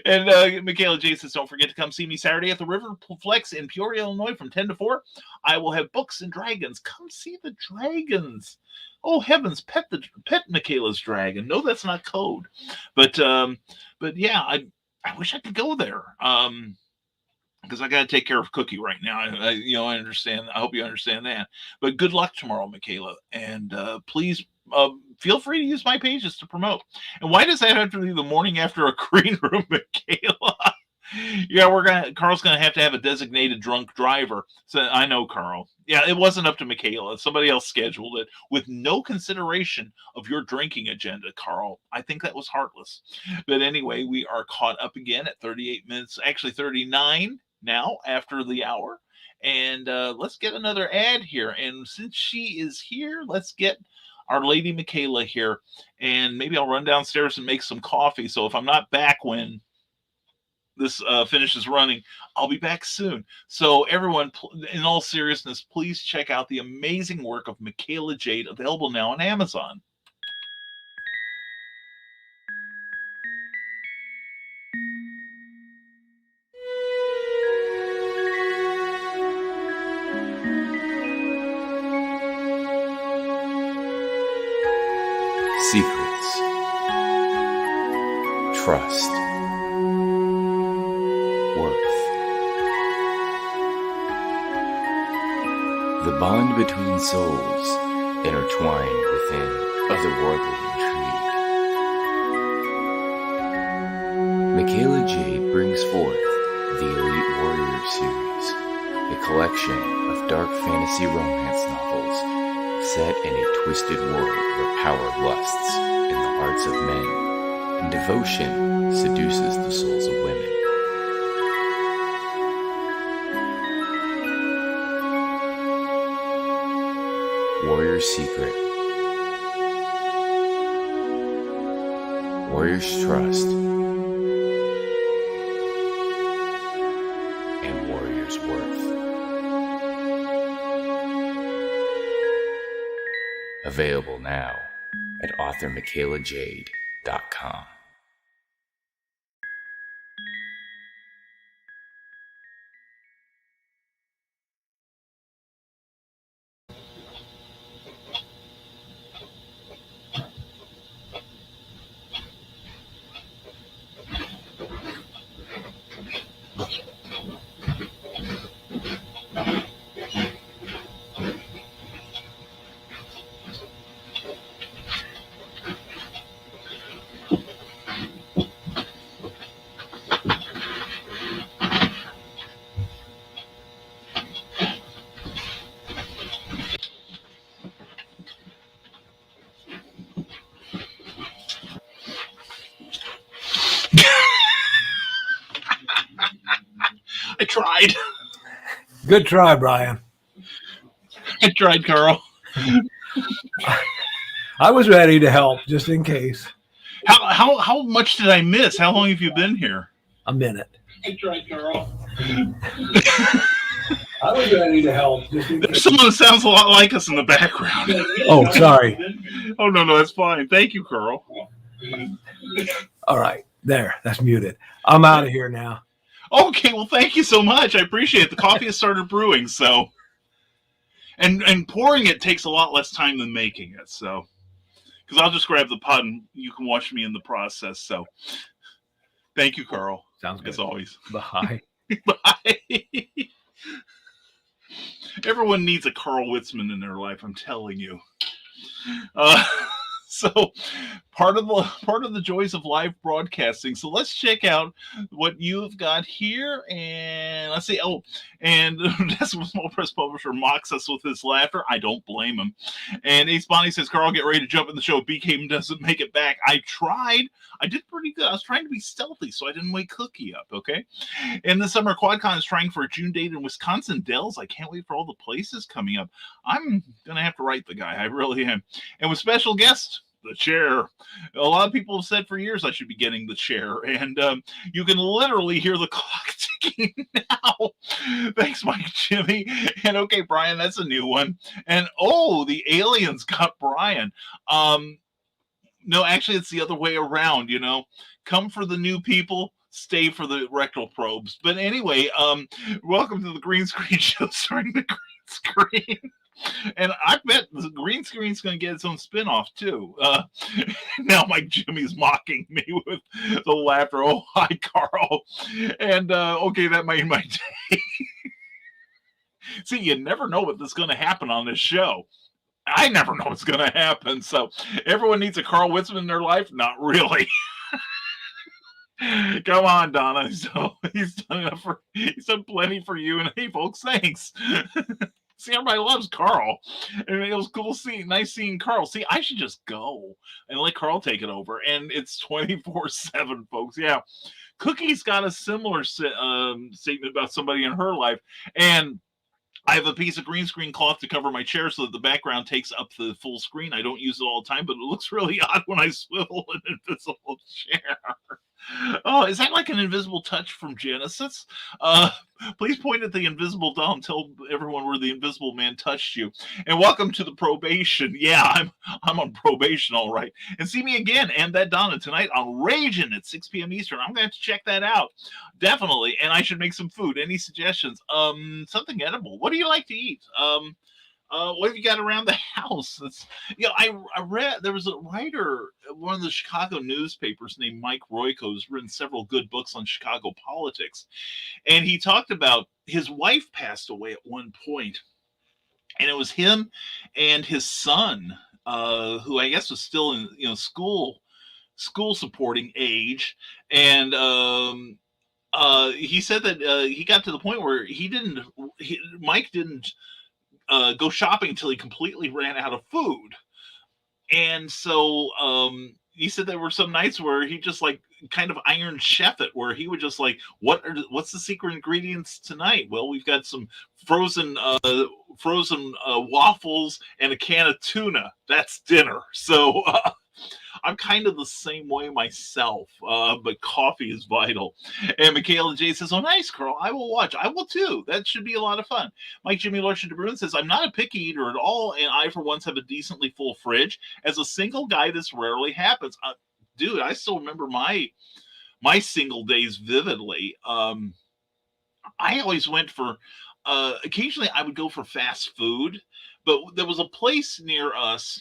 And Michaela J says, don't forget to come see me Saturday at the River Flex in Peoria, Illinois from 10 to 4. I will have books and dragons. Come see the dragons. Oh, heavens, pet Michaela's dragon. No, that's not code. But yeah, I wish I could go there. Because I got to take care of Cookie right now. I understand. I hope you understand that. But good luck tomorrow, Michaela. And please feel free to use my pages to promote. And why does that have to be the morning after a green room, Michaela? Yeah, Carl's gonna have to have a designated drunk driver. So I know, Carl. Yeah, it wasn't up to Michaela. Somebody else scheduled it with no consideration of your drinking agenda, Carl. I think that was heartless. But anyway, we are caught up again at 38 minutes, actually 39 now after the hour. And let's get another ad here. And since she is here, let's get our lady Michaela here. And maybe I'll run downstairs and make some coffee. So if I'm not back when this finishes running, I'll be back soon. So everyone, in all seriousness, please check out the amazing work of Michaela Jade, available now on Amazon. secrets, trust, worth. The bond between souls intertwined within otherworldly intrigue. Michaela Jade brings forth the Elite Warrior series, a collection of dark fantasy romance novels set in a twisted world where power lusts in the hearts of men and devotion seduces the souls of women. Warrior's Secret, Warrior's Trust, and Warrior's Worth. Available now at authormichaelajade.com. I tried. Good try, Brian. I tried, Carl. I was ready to help just in case. How much did I miss? How long have you been here? A minute. I tried, Carl. I was ready to help just in There's case. someone that sounds a lot like us in the background. Oh, sorry. Oh, no, that's fine. Thank you, Carl. All right. There. That's muted. I'm out of here now. Okay, well, thank you so much. I appreciate it. The coffee has started brewing, so. And pouring it takes a lot less time than making it, so. Because I'll just grab the pot and you can watch me in the process, so. Thank you, Carl. Sounds good. As always. Bye. Bye. Everyone needs a Carl Witzman in their life, I'm telling you. So part of the joys of live broadcasting. So let's check out what you've got here, and let's see. Oh, and that's what Small Press Publisher mocks us with his laughter. I don't blame him. And Ace Bonnie says, Carl, get ready to jump in the show. BK doesn't make it back. I tried. I did pretty good. I was trying to be stealthy, so I didn't wake Cookie up, okay? And this summer, QuadCon is trying for a June date in Wisconsin Dells. I can't wait for all the places coming up. I'm going to have to write the guy. I really am. And with special guests, the chair. A lot of people have said for years I should be getting the chair, and you can literally hear the clock ticking now. Thanks, Mike Jimmy. And okay, Brian, that's a new one. And oh, the aliens got Brian. No, actually, it's the other way around. You know, come for the new people, stay for the rectal probes. But anyway, welcome to the Green Screen Show starring the green screen. And I bet the green screen's going to get its own spinoff too. Now Mike Jimmy's mocking me with the laughter. Oh, hi, Carl. And okay, that made my day. See, you never know what's going to happen on this show. I never know what's going to happen. So everyone needs a Carl Witzman in their life? Not really. Come on, Donna. So he's done plenty for you. And hey, folks, thanks. See, everybody loves Carl. And it was cool nice seeing Carl. See, I should just go and let Carl take it over. And it's 24/7, folks. Yeah. Cookie's got a similar statement about somebody in her life. And I have a piece of green screen cloth to cover my chair so that the background takes up the full screen. I don't use it all the time, but it looks really odd when I swivel an invisible chair. Oh, is that like an invisible touch from Genesis? Please point at the invisible doll and tell everyone where the invisible man touched you. And welcome to the probation. Yeah, I'm on probation, all right. And see me again and that Donna tonight on Raging at 6 p.m. Eastern. I'm going to have to check that out. Definitely. And I should make some food. Any suggestions? Something edible. What do you like to eat? What have you got around the house? I read there was a writer at one of the Chicago newspapers named Mike Royko, who's written several good books on Chicago politics. And he talked about his wife passed away at one point, and it was him and his son, who I guess was still in school supporting age. And he said that he got to the point where Mike didn't go shopping until he completely ran out of food. And so he said there were some nights where he just like kind of Iron Chef it, where he would just like, what's the secret ingredients tonight? Well, we've got some frozen waffles and a can of tuna. That's dinner. So I'm kind of the same way myself, but coffee is vital. And Michaela J says, "Oh, nice, Carl. I will watch. I will too. That should be a lot of fun." Mike Jimmy Larson de Bruin says, "I'm not a picky eater at all, and I, for once, have a decently full fridge. As a single guy, this rarely happens." Dude, I still remember my single days vividly. I always went for. Occasionally, I would go for fast food, but there was a place near us.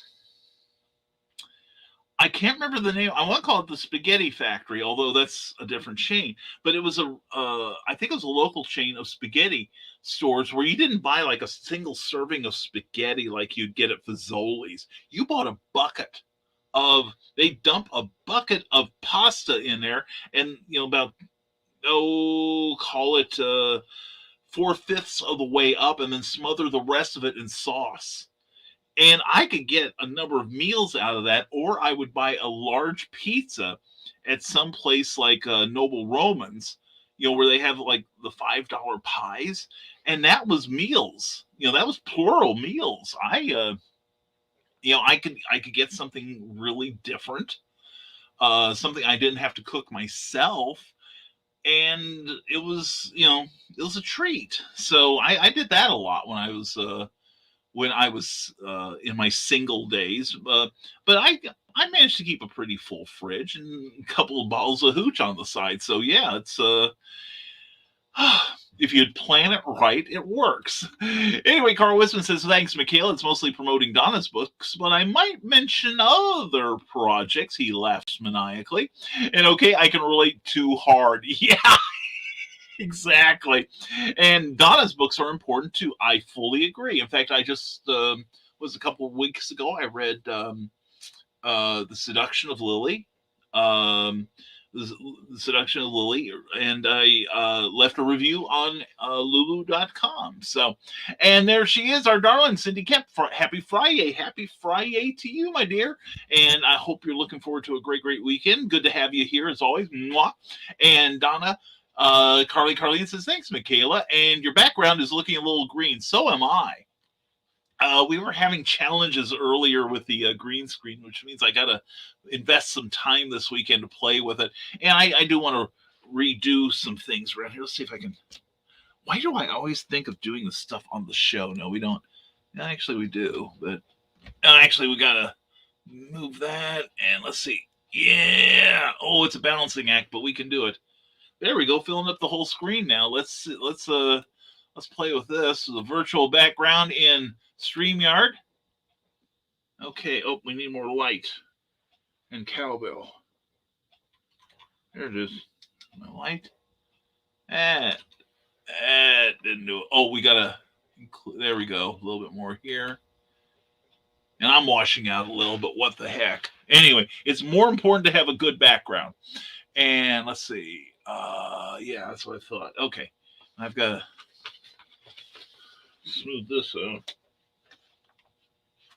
I can't remember the name. I want to call it the Spaghetti Factory, although that's a different chain. But it was I think it was a local chain of spaghetti stores where you didn't buy like a single serving of spaghetti like you'd get at Fazoli's. You bought a bucket they dump a bucket of pasta in there, and about call it 4/5 of the way up, and then smother the rest of it in sauce. And I could get a number of meals out of that, or I would buy a large pizza at some place like Noble Romans, where they have like the $5 pies, and that was meals. That was plural meals. I could get something really different, something I didn't have to cook myself, and it was a treat. So I did that a lot when I was in my single days, but I managed to keep a pretty full fridge and a couple of bottles of hooch on the side. So yeah, it's if you'd plan it right, it works. Anyway, Carl Wisman says, "Thanks, Michaela. It's mostly promoting Donna's books, but I might mention other projects." He laughs maniacally. And okay, I can relate too hard. Yeah. Exactly. And Donna's books are important too. I fully agree. In fact, I just was a couple of weeks ago, I read The Seduction of Lily. The Seduction of Lily, and I left a review on lulu.com. So, and there she is, our darling Cindy Kemp. Happy Friday. Happy Friday to you, my dear. And I hope you're looking forward to a great, great weekend. Good to have you here as always. Mwah. And Donna, Carlene says, "Thanks, Michaela. And your background is looking a little green. So am I." We were having challenges earlier with the green screen, which means I got to invest some time this weekend to play with it. And I do want to redo some things around here. Let's see if I can. Why do I always think of doing the stuff on the show? No, we don't. Actually, we do. But actually, we got to move that. And let's see. Yeah. Oh, it's a balancing act, but we can do it. There we go. Filling up the whole screen now. Let's play with this. The virtual background in StreamYard. Okay. Oh, we need more light and cowbell. There it is. My light. That didn't do it. Oh, we gotta. There we go. A little bit more here. And I'm washing out a little, but what the heck? Anyway, it's more important to have a good background. And let's see. Yeah, that's what I thought. Okay. I've got to smooth this out.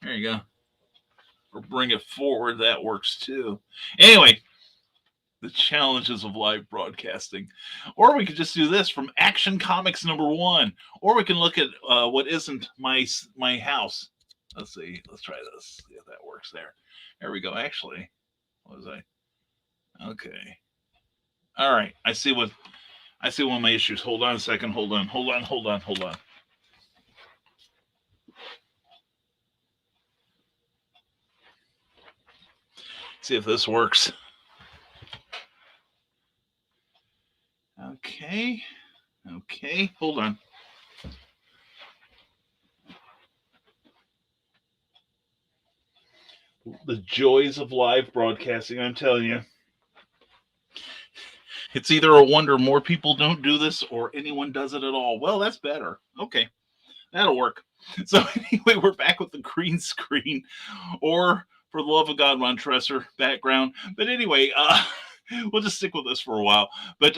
There you go. Or bring it forward. That works too. Anyway, the challenges of live broadcasting. Or we could just do this from Action Comics #1. Or we can look at what isn't my house. Let's see. Let's try this. See if that works there. There we go. Actually, what was I? Okay. All right. I see one of my issues. Hold on a second. Hold on. See if this works. Okay. Hold on. The joys of live broadcasting, I'm telling you. It's either a wonder more people don't do this or anyone does it at all. Well, that's better. Okay, that'll work. So anyway, we're back with the green screen, or for the love of God, Ron Tresser background. But anyway, we'll just stick with this for a while. But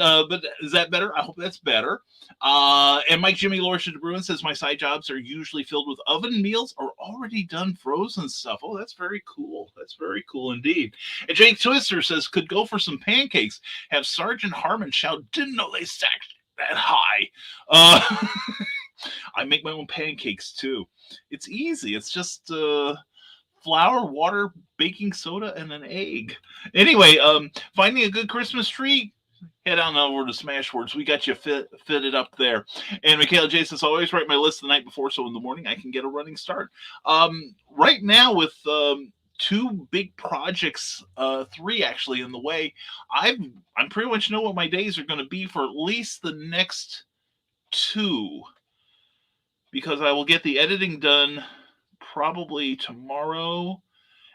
is that better? I hope that's better. And Mike Jimmy Lorsha de Bruin says my side jobs are usually filled with oven meals or already done frozen stuff. Oh, that's very cool. That's very cool indeed. And Jake Twister says could go for some pancakes. Have Sergeant Harmon shout, "Didn't know they stacked that high." I make my own pancakes too. It's easy. It's just flour, water, baking soda, and an egg. Anyway, finding a good Christmas tree, head on over to Smashwords. We got you fitted up there. And Michaela J says, always write my list the night before so in the morning I can get a running start. Right now with two big projects, three actually in the way, I pretty much know what my days are going to be for at least the next two, because I will get the editing done probably tomorrow,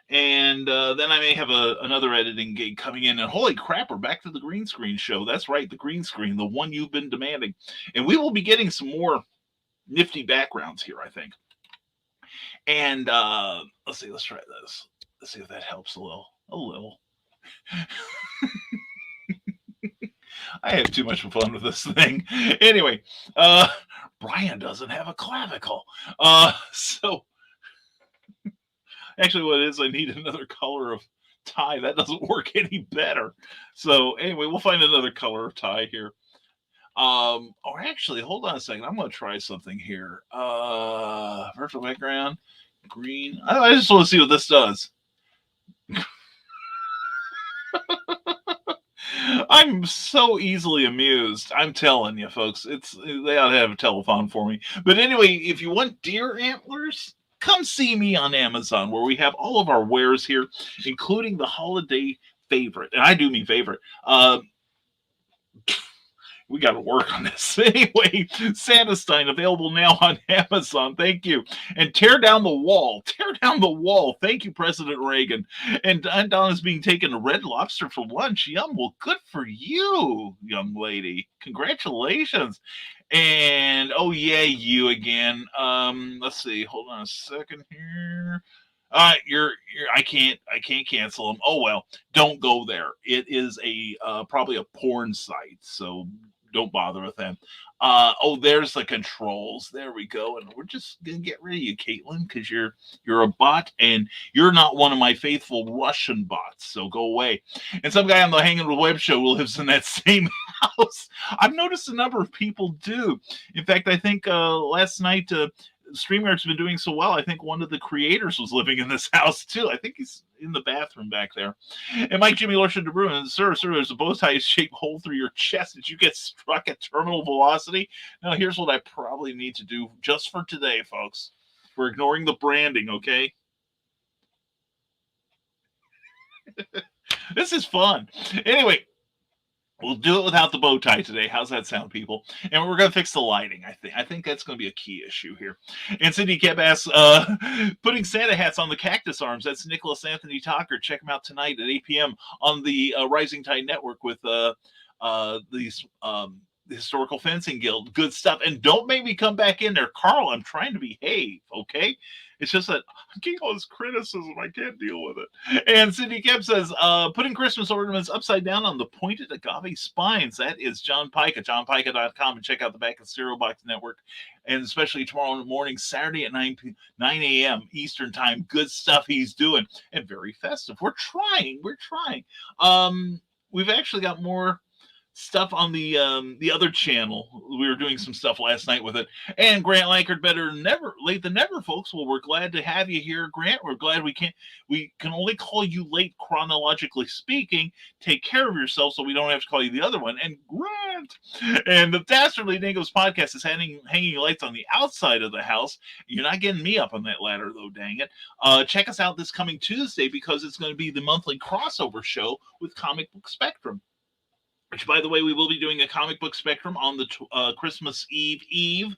and then I may have another editing gig coming in. And holy crap, we're back to the green screen show. That's right, the green screen, the one you've been demanding. And we will be getting some more nifty backgrounds here, I think. And let's see, let's try this. Let's see if that helps a little. I have too much fun with this thing. Anyway, Brian doesn't have a clavicle. So actually what it is, I need another color of tie. That doesn't work any better. So anyway, we'll find another color of tie here. Or actually, hold on a second. I'm going to try something here. Virtual background, green. I just want to see what this does. I'm so easily amused. I'm telling you, folks. They ought to have a telephone for me. But anyway, if you want deer antlers, come see me on Amazon, where we have all of our wares here, including the holiday favorite. And I do mean favorite. We got to work on this. Anyway, Santa Stein available now on Amazon. Thank you. And tear down the wall. Tear down the wall. Thank you, President Reagan. And Donna's being taken to Red Lobster for lunch. Yum. Well, good for you, young lady. Congratulations. And oh yeah, you again. Let's see. Hold on a second here. I can't cancel them. Oh well, don't go there. It is probably a porn site, so don't bother with them. Oh, there's the controls. There we go. And we're just gonna get rid of you, Caitlin, because you're a bot and you're not one of my faithful Russian bots. So go away. And some guy on the Hanging with Web show lives in that same house. I've noticed a number of people do. In fact, I think last night StreamYard's been doing so well, I think one of the creators was living in this house too. I think he's in the bathroom back there. And Mike Jimmy Lorsha de Bruin, sir, there's a bow tie shaped hole through your chest. Did you get struck at terminal velocity? Now, here's what I probably need to do just for today, folks. We're ignoring the branding, okay? This is fun. Anyway, we'll do it without the bow tie today. How's that sound, people? And we're going to fix the lighting, I think that's going to be a key issue here. And Cindy Keb asks, putting Santa hats on the cactus arms. That's Nicholas Anthony Talker. Check him out tonight at 8 p.m. on the Rising Tide Network with the Historical Fencing Guild. Good stuff. And don't make me come back in there. Carl, I'm trying to behave, okay? It's just that I'm getting all this criticism. I can't deal with it. And Cindy Kemp says, putting Christmas ornaments upside down on the pointed agave spines. That is John Pica, johnpica.com. And check out the back of Cereal Box Network. And especially tomorrow morning, Saturday at 9 a.m. Eastern time. Good stuff he's doing. And very festive. We're trying. We've actually got more stuff on the other channel. We were doing some stuff last night with it. And Grant Lankard, better never late than never, folks. Well, we're glad to have you here, Grant. We're glad we can only call you late chronologically speaking. Take care of yourself so we don't have to call you the other one. And Grant. And the Dastardly Dingoes podcast is hanging lights on the outside of the house. You're not getting me up on that ladder, though, dang it. Check us out this coming Tuesday, because it's going to be the monthly crossover show with Comic Book Spectrum. Which, by the way, we will be doing a Comic Book Spectrum on the Christmas Eve.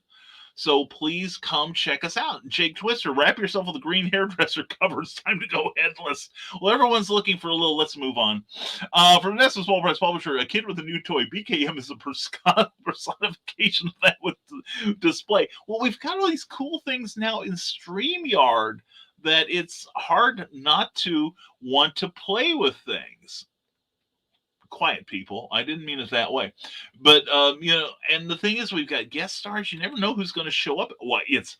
So please come check us out. Jake Twister, wrap yourself with a green hairdresser cover. It's time to go headless. Well, everyone's looking for a little. Let's move on. From Nessa Small Press Publisher, a kid with a new toy. BKM is a personification of that with display. Well, we've got all these cool things now in StreamYard that it's hard not to want to play with things. Quiet, people. I didn't mean it that way. But, and the thing is, we've got guest stars. You never know who's going to show up. Look, it's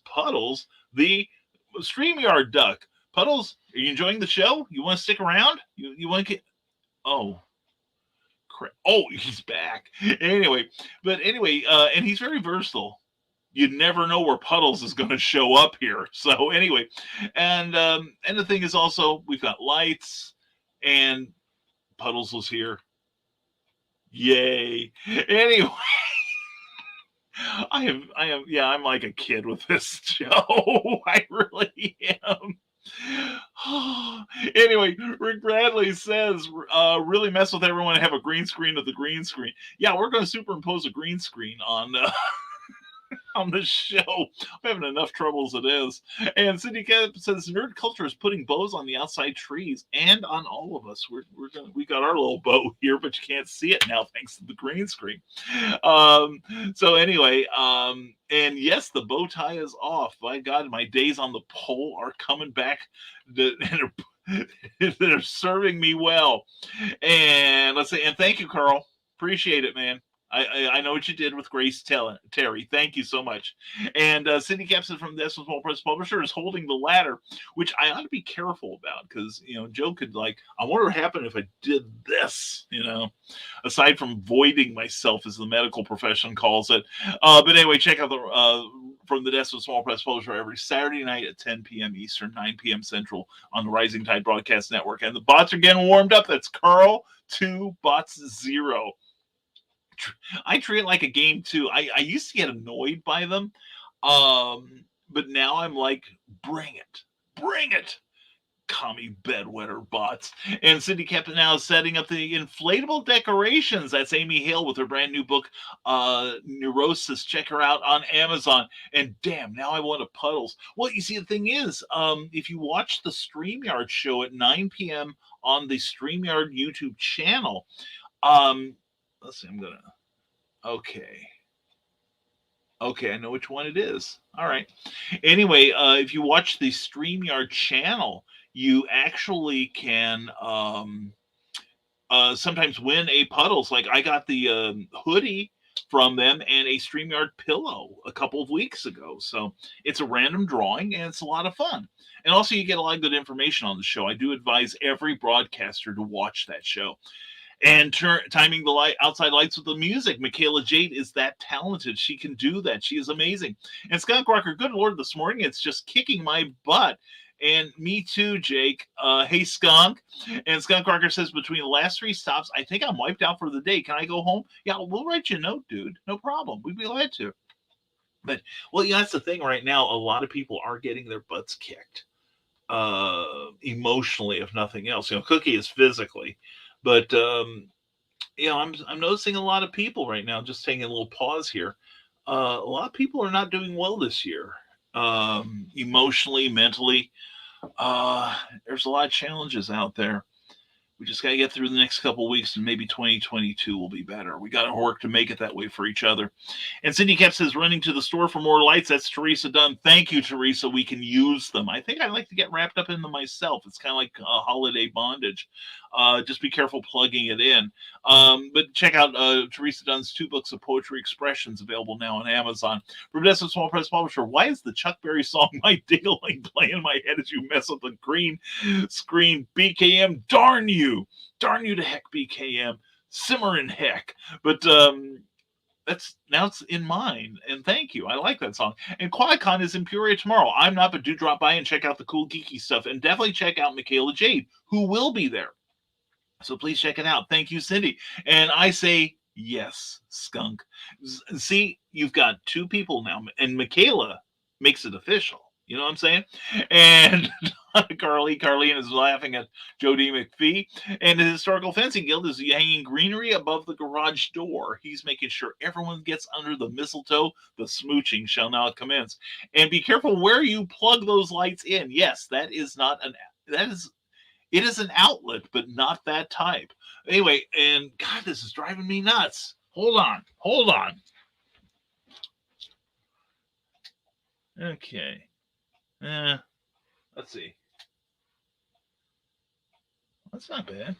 Puddles, the StreamYard duck. Puddles, are you enjoying the show? You want to stick around? You want to get... Oh, crap. Oh, he's back. Anyway, and he's very versatile. You never know where Puddles is going to show up here. So anyway, and the thing is also, we've got lights, and Puddles was here. Yay. Anyway, I'm like a kid with this show. I really am. Anyway, Rick Bradley says, really mess with everyone and have a green screen of the green screen. Yeah, we're going to superimpose a green screen on on this show. I'm having enough trouble as it is. And Cindy Cap says nerd culture is putting bows on the outside trees and on all of us. We got our little bow here, but you can't see it now thanks to the green screen. So anyway, and yes, the bow tie is off. My God, my days on the pole are coming back and they're serving me well. And let's say, and thank you, Carl. Appreciate it, man. I know what you did with Grace Terry. Thank you so much. And Cindy Capson from the Small Press Publisher is holding the ladder, which I ought to be careful about because, Joe could I wonder what happened if I did this, aside from voiding myself, as the medical profession calls it. But anyway, check out the From the Desk of Small Press Publisher every Saturday night at 10 p.m. Eastern, 9 p.m. Central on the Rising Tide Broadcast Network. And the bots are getting warmed up. That's Carl 2, bots 0. I treat it like a game too. I used to get annoyed by them, but now I'm like, bring it, commie bedwetter bots. And Cindy kept now setting up the inflatable decorations. That's Amy Hale with her brand new book, Neurosis. Check her out on Amazon. And damn, now I want a Puddles. Well, you see, the thing is, if you watch the StreamYard show at 9 p.m. on the StreamYard YouTube channel, let's see, okay, I know which one it is. All right. Anyway, if you watch the StreamYard channel, you actually can sometimes win a Puddles. Like I got the hoodie from them and a StreamYard pillow a couple of weeks ago. So it's a random drawing and it's a lot of fun. And also you get a lot of good information on the show. I do advise every broadcaster to watch that show. And timing the outside lights with the music. Michaela Jade is that talented. She can do that. She is amazing. And Skunk Rocker, good Lord, this morning it's just kicking my butt. And me too, Jake. Hey, Skunk. And Skunk Rocker says, between the last 3 stops, I think I'm wiped out for the day. Can I go home? Yeah, we'll write you a note, dude. No problem. We'd be glad to. But, well, that's the thing right now. A lot of people are getting their butts kicked. Emotionally, if nothing else. Cookie is physically. But, I'm noticing a lot of people right now, just taking a little pause here. A lot of people are not doing well this year, emotionally, mentally. There's a lot of challenges out there. We just got to get through the next couple of weeks, and maybe 2022 will be better. We got to work to make it that way for each other. And Cindy Cap says, running to the store for more lights. That's Teresa Dunn. Thank you, Teresa. We can use them. I think I'd like to get wrapped up in them myself. It's kind of like a holiday bondage. Just be careful plugging it in. But check out Teresa Dunn's 2 books of poetry expressions available now on Amazon. From Destin Small Press Publisher, why is the Chuck Berry song My Ding-a-ling play in my head as you mess with the green screen? BKM, darn you. Darn you to heck, BKM. Simmer in heck. But that's now it's in mine. And thank you. I like that song. And QuadCon is in Peoria tomorrow. I'm not, but do drop by and check out the cool geeky stuff. And definitely check out Michaela Jade, who will be there. So please check it out. Thank you, Cindy. And I say, yes, Skunk. See, you've got 2 people now. And Michaela makes it official. You know what I'm saying? And Carlene is laughing at Joe D. McPhee. And the Historical Fencing Guild is hanging greenery above the garage door. He's making sure everyone gets under the mistletoe. The smooching shall now commence. And be careful where you plug those lights in. Yes, it is an outlet, but not that type. Anyway, and God, this is driving me nuts. Hold on. Okay. Let's see. That's not bad.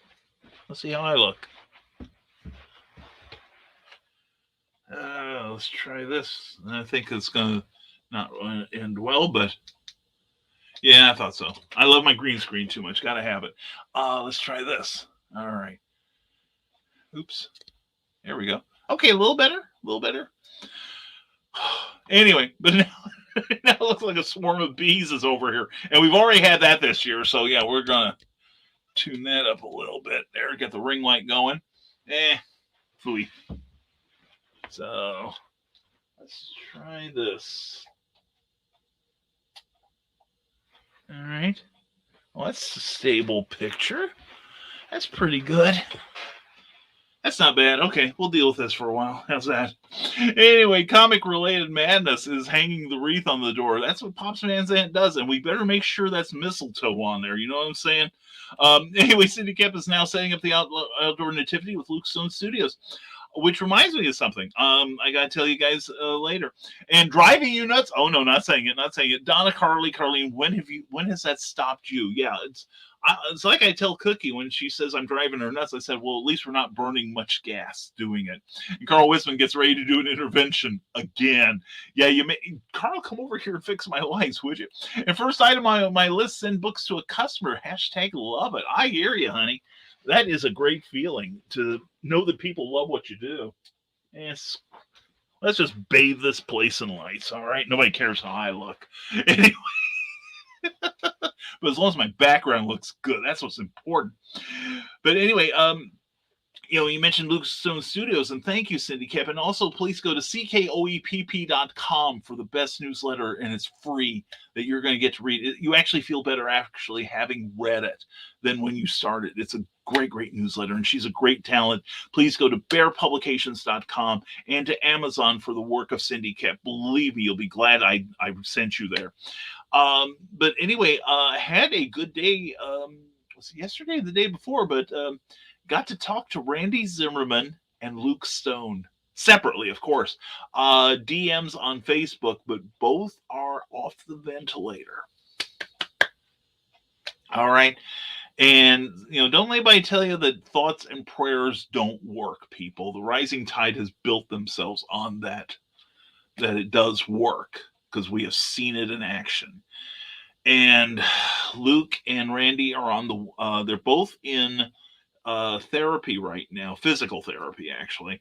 Let's see how I look. Let's try this. I think it's going to not end well, but yeah, I thought so. I love my green screen too much. Got to have it. Let's try this. All right. Oops. There we go. Okay, a little better. Anyway, but now it looks like a swarm of bees is over here. And we've already had that this year. So, yeah, we're going to tune that up a little bit. There, get the ring light going. Phooey. So, let's try this. All right. Well, that's a stable picture. That's pretty good. That's not bad. Okay, we'll deal with this for a while. How's that? Anyway, comic-related madness is hanging the wreath on the door. That's what Pops Van Zandt does, and we better make sure that's mistletoe on there. You know what I'm saying? Anyway, Cindy Kemp is now setting up the outdoor nativity with Luke Stone Studios, which reminds me of something. I got to tell you guys later. And driving you nuts? Oh, no, not saying it. Donna, Carlene, when has that stopped you? Yeah, it's like I tell Cookie when she says I'm driving her nuts. I said, well, at least we're not burning much gas doing it. And Carl Wisman gets ready to do an intervention again. Yeah, Carl, come over here and fix my lights, would you? And first item on my list, send books to a customer. # love it. I hear you, honey. That is a great feeling to know that people love what you do. Yes. Let's just bathe this place in lights, all right? Nobody cares how I look. Anyway. But as long as my background looks good, that's what's important. But anyway, you mentioned Luke Stone Studios, and thank you, Cindy Kemp. And also, please go to ckoepp.com for the best newsletter, and it's free that you're going to get to read it. You actually feel better actually having read it than when you started. It's a great newsletter, and she's a great talent. Please go to bearpublications.com and to Amazon for the work of Cindy Kemp. Believe me, you'll be glad I sent you there. But anyway, had a good day. Was it yesterday or the day before? But got to talk to Randy Zimmerman and Luke Stone separately, of course. DMs on Facebook, but both are off the ventilator. All right. And, don't let anybody tell you that thoughts and prayers don't work, people. The rising tide has built themselves on that it does work, because we have seen it in action. And Luke and Randy are they're both in therapy right now, physical therapy, actually.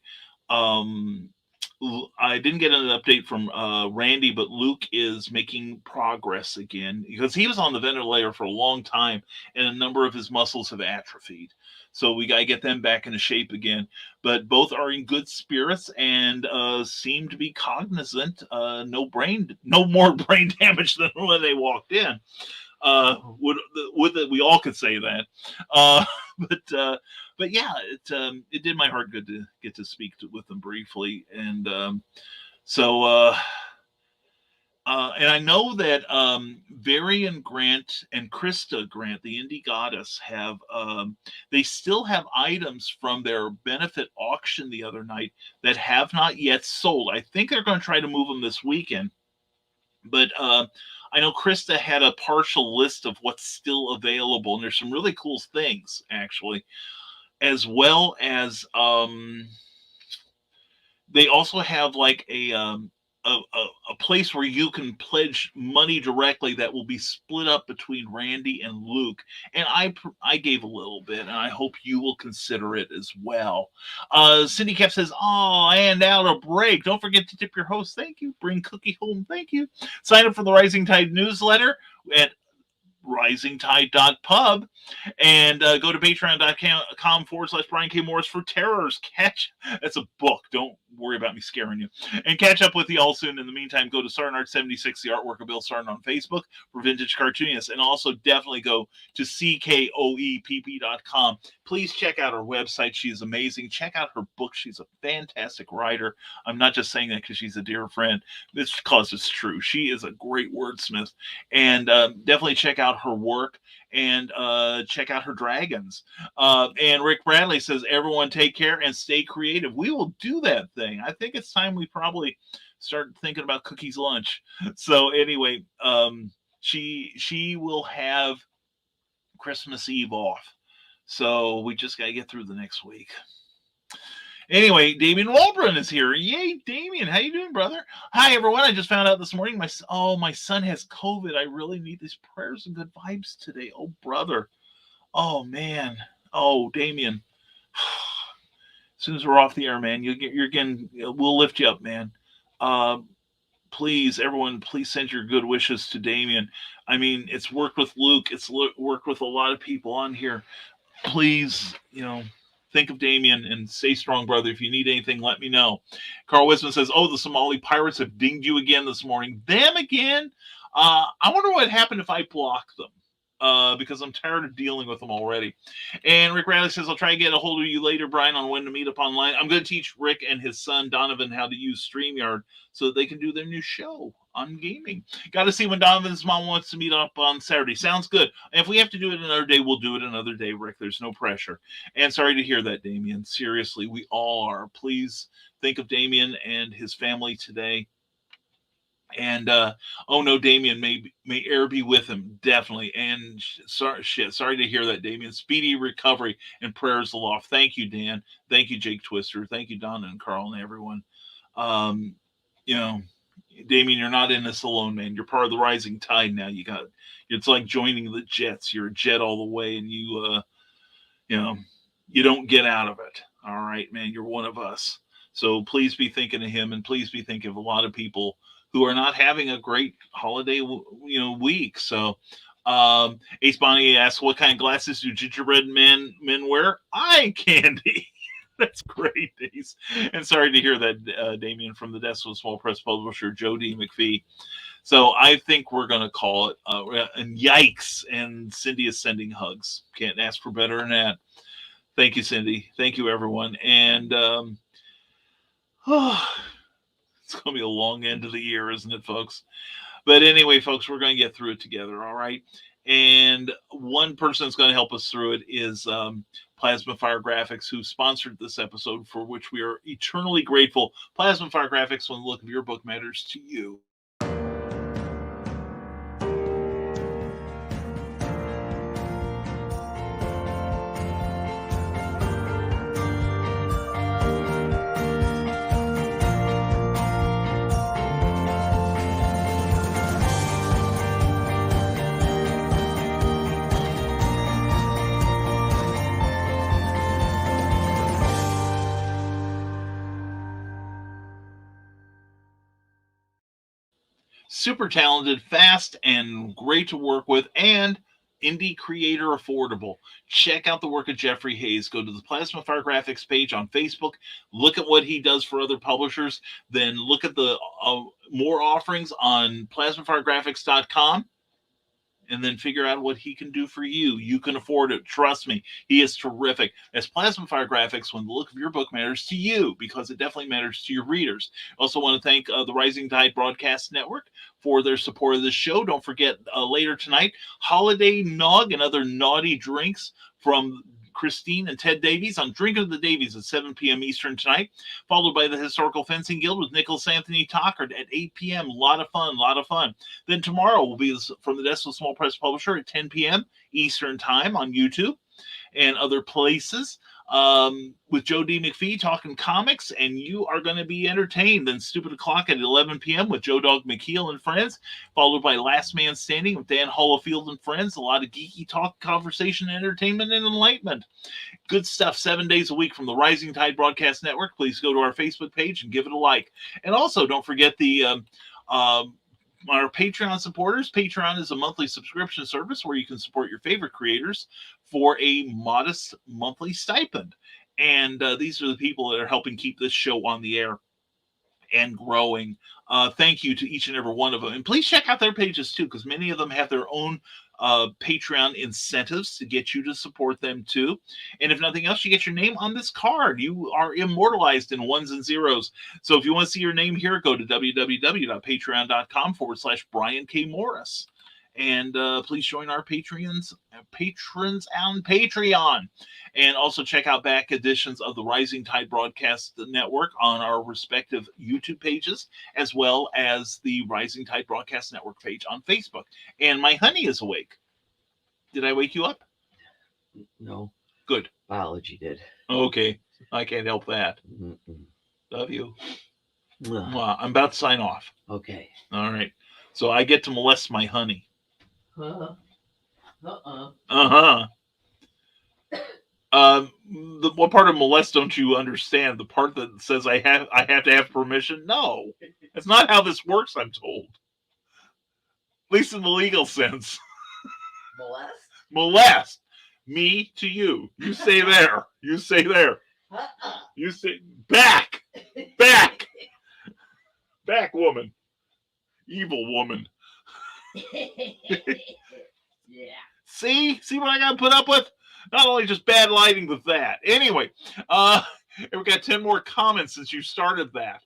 I didn't get an update from Randy, but Luke is making progress again, because he was on the ventilator for a long time and a number of his muscles have atrophied. So we got to get them back into shape again. But both are in good spirits and seem to be cognizant. No more brain damage than when they walked in. We all could say that. But yeah, it did my heart good to get to speak with them briefly. And and I know that Varian Grant and Krista Grant, the Indie Goddess, have they still have items from their benefit auction the other night that have not yet sold. I think they're going to try to move them this weekend. But I know Krista had a partial list of what's still available, and there's some really cool things, actually, as well as they also have like a place where you can pledge money directly that will be split up between Randy and Luke. And I gave a little bit, and I hope you will consider it as well. Cindy Kemp says, and out a break. Don't forget to tip your host. Thank you. Bring Cookie home. Thank you. Sign up for the Rising Tide newsletter at risingtide.pub, and go to patreon.com/Brian K. Morris for Terrors. That's a book. Don't worry about me scaring you. And catch up with you all soon. In the meantime, go to Sarnart76, the artwork of Bill Sarn on Facebook for vintage cartoonists. And also definitely go to CKOEPP.com. Please check out her website. She is amazing. Check out her book. She's a fantastic writer. I'm not just saying that because she's a dear friend. It's because it's true. She is a great wordsmith. And definitely check out her work and check out her dragons. And Rick Bradley says, everyone take care and stay creative. We will do that thing. I think it's time we probably start thinking about Cookie's lunch. So anyway, she will have Christmas Eve off. So we just got to get through the next week. Anyway, Damien Walbrun is here. Yay, Damien. How you doing, brother? Hi, everyone. I just found out this morning my son has COVID. I really need these prayers and good vibes today. Oh, brother. Oh, man. Oh, Damien. As soon as we're off the air, man, we'll lift you up, man. Please, everyone, please send your good wishes to Damien. I mean, it's worked with Luke. It's worked with a lot of people on here. Please, think of Damien and stay strong, brother. If you need anything, let me know. Carl Wisman says, the Somali pirates have dinged you again this morning. Them again? I wonder what happened if I blocked them. Because I'm tired of dealing with them already. And Rick Riley says, I'll try to get a hold of you later, Brian, on when to meet up online. I'm going to teach Rick and his son, Donovan, how to use StreamYard so that they can do their new show on gaming. Got to see when Donovan's mom wants to meet up on Saturday. Sounds good. And if we have to do it another day, we'll do it another day, Rick. There's no pressure. And sorry to hear that, Damien. Seriously, we all are. Please think of Damien and his family today. And no, Damien may air be with him, definitely. And sorry to hear that, Damien. Speedy recovery and prayers aloft. Thank you, Dan. Thank you, Jake Twister. Thank you, Donna and Carl and everyone. Damien, you're not in this alone, man. You're part of the rising tide now. It's like joining the Jets. You're a Jet all the way, and you don't get out of it. All right, man. You're one of us. So please be thinking of him, and please be thinking of a lot of people who are not having a great holiday, week. So, Ace Bonnie asks, what kind of glasses do gingerbread men wear? Eye candy. That's great, Ace. And sorry to hear that, Damien, from the desk of Small Press Publisher, Joe D. McPhee. So I think we're going to call it, and yikes, and Cindy is sending hugs. Can't ask for better than that. Thank you, Cindy. Thank you, everyone. And, it's going to be a long end of the year, isn't it, folks? But anyway, folks, we're going to get through it together, all right? And one person that's going to help us through it is Plasma Fire Graphics, who sponsored this episode, for which we are eternally grateful. Plasma Fire Graphics, when the look of your book matters to you. Super talented, fast, and great to work with, and indie creator affordable. Check out the work of Jeffrey Hayes. Go to the Plasma Fire Graphics page on Facebook. Look at what he does for other publishers. Then look at the more offerings on plasmafiregraphics.com. And then figure out what he can do for you. You can afford it. Trust me, he is terrific. As Plasma Fire Graphics, when the look of your book matters to you, because it definitely matters to your readers. Also want to thank the Rising Tide Broadcast Network for their support of this show. Don't forget, later tonight, Holiday Nog and other naughty drinks from Christine and Ted Davies on Drink of the Davies at 7 p.m. Eastern tonight, followed by the Historical Fencing Guild with Nicholas Anthony Tockard at 8 p.m. A lot of fun. Then tomorrow will be from the desk of Small Press Publisher at 10 p.m. Eastern time on YouTube and other places, with Joe D. McPhee talking comics, and you are going to be entertained. Then Stupid O'Clock at 11 p.m. with Joe Dog McKeel and friends, followed by Last Man Standing with Dan Holofield and friends. A lot of geeky talk, conversation, entertainment, and enlightenment. Good stuff 7 days a week from the Rising Tide Broadcast Network. Please go to our Facebook page and give it a like. And also, don't forget the our Patreon supporters. Patreon is a monthly subscription service where you can support your favorite creators for a modest monthly stipend. And these are the people that are helping keep this show on the air and growing. Thank you to each and every one of them. And please check out their pages too, because many of them have their own Patreon incentives to get you to support them too. And if nothing else, you get your name on this card. You are immortalized in ones and zeros. So if you want to see your name here, go to www.patreon.com/Brian K. Morris. And please join our patrons on Patreon. And also check out back editions of the Rising Tide Broadcast Network on our respective YouTube pages, as well as the Rising Tide Broadcast Network page on Facebook. And my honey is awake. Did I wake you up? No. Good. Biology did. Okay. I can't help that. Mm-mm. Love you. Ugh. Well, I'm about to sign off. Okay. All right. So I get to molest my honey. Uh-uh. What part of molest don't you understand? The part that says I have to have permission? No, that's not how this works. I'm told, at least in the legal sense. Molest me to you. You say there. You say there. You say back, woman, evil woman. Yeah. See what I got to put up with? Not only just bad lighting, but that. Anyway, we got 10 more comments since you started that.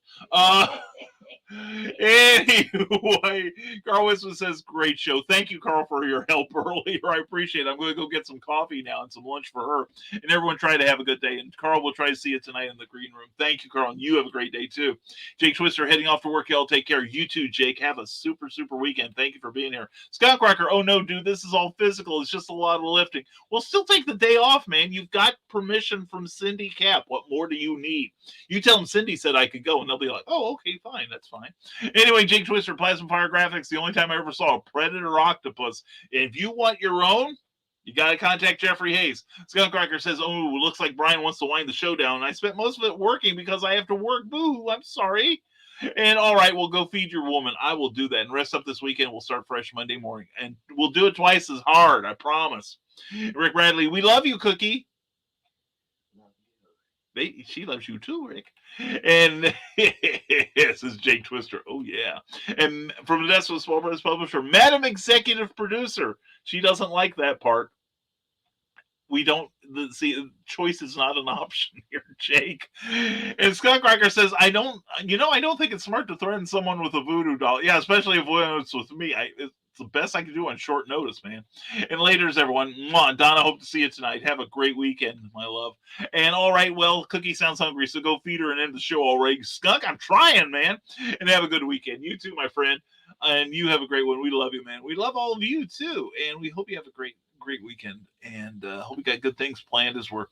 Anyway, Carl Wisman says, great show. Thank you, Carl, for your help earlier. I appreciate it. I'm going to go get some coffee now and some lunch for her. And everyone try to have a good day. And Carl, we'll try to see you tonight in the green room. Thank you, Carl. And you have a great day, too. Jake Twister heading off to work. Y'all take care. You too, Jake. Have a super, super weekend. Thank you for being here. Scott Crocker, oh, no, dude, this is all physical. It's just a lot of lifting. Well, still take the day off, man. You've got permission from Cindy Cap. What more do you need? You tell them Cindy said I could go, and they'll be like, oh, okay, fine. That's fine. Anyway, Jake Twister, Plasma Fire Graphics, the only time I ever saw a predator octopus. If you want your own, you got to contact Jeffrey Hayes. Skunk Cracker says, oh, looks like Brian wants to wind the show down. And I spent most of it working because I have to work. Boo, I'm sorry. And all right, well, go feed your woman. I will do that. And rest up this weekend. We'll start fresh Monday morning. And we'll do it twice as hard, I promise. Rick Bradley, we love you, Cookie. She loves you too, Rick. And this is Jake Twister. Oh, yeah. And from the desk of Small Press Publisher, Madam Executive Producer. She doesn't like that part. We don't see choice is not an option here, Jake. And Scott Cracker says, I don't think it's smart to threaten someone with a voodoo doll. Yeah, especially if it's with me. It's the best I can do on short notice, man. And later's everyone. Mwah. Donna, hope to see you tonight. Have a great weekend, my love. And all right, well, Cookie sounds hungry, so go feed her and end the show already. Skunk, I'm trying, man. And have a good weekend. You too, my friend. And you have a great one. We love you, man. We love all of you too. And we hope you have a great weekend. And hope you got good things planned as we're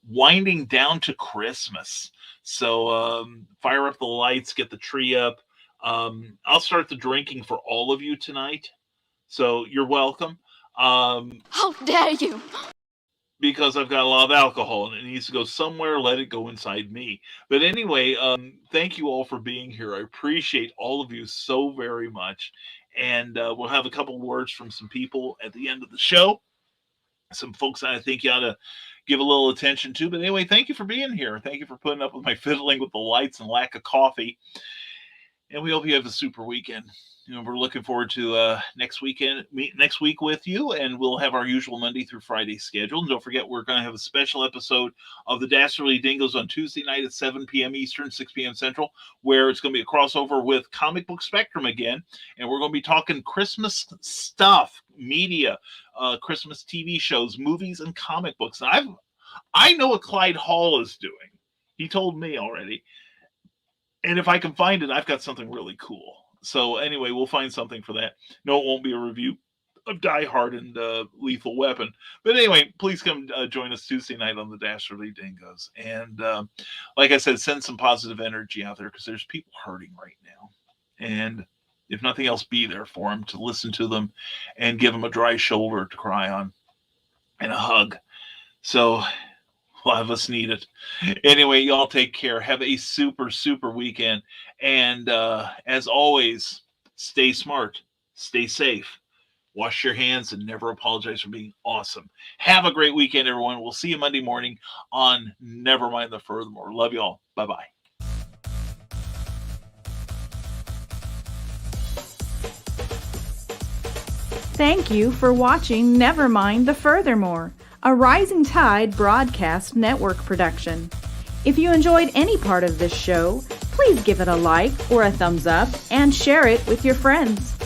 winding down to Christmas. So fire up the lights, get the tree up. I'll start the drinking for all of you tonight. So you're welcome. How dare you? Because I've got a lot of alcohol and it needs to go somewhere. Let it go inside me. But anyway, thank you all for being here. I appreciate all of you so very much. And we'll have a couple words from some people at the end of the show. Some folks that I think you ought to give a little attention to. But anyway, thank you for being here. Thank you for putting up with my fiddling with the lights and lack of coffee. And we hope you have a super weekend. We're looking forward to next week with you, and we'll have our usual Monday through Friday schedule. And don't forget, we're going to have a special episode of the Dastardly Dingoes on Tuesday night at 7 p.m. Eastern, 6 p.m. Central, where it's going to be a crossover with Comic Book Spectrum again, and we're going to be talking Christmas stuff, media, Christmas TV shows, movies, and comic books. And I know what Clyde Hall is doing. He told me already. And if I can find it, I've got something really cool. So anyway, we'll find something for that. No, it won't be a review of Die Hard and Lethal Weapon. But anyway, please come join us Tuesday night on the Dastardly Dingoes. And like I said, send some positive energy out there because there's people hurting right now. And if nothing else, be there for them, to listen to them and give them a dry shoulder to cry on and a hug. So a lot of us need it. Anyway, y'all take care. Have a super, super weekend. And as always, stay smart, stay safe, wash your hands, and never apologize for being awesome. Have a great weekend, everyone. We'll see you Monday morning on Nevermind the Furthermore. Love you all. Bye-bye. Thank you for watching Nevermind the Furthermore, a Rising Tide Broadcast Network production. If you enjoyed any part of this show, please give it a like or a thumbs up and share it with your friends.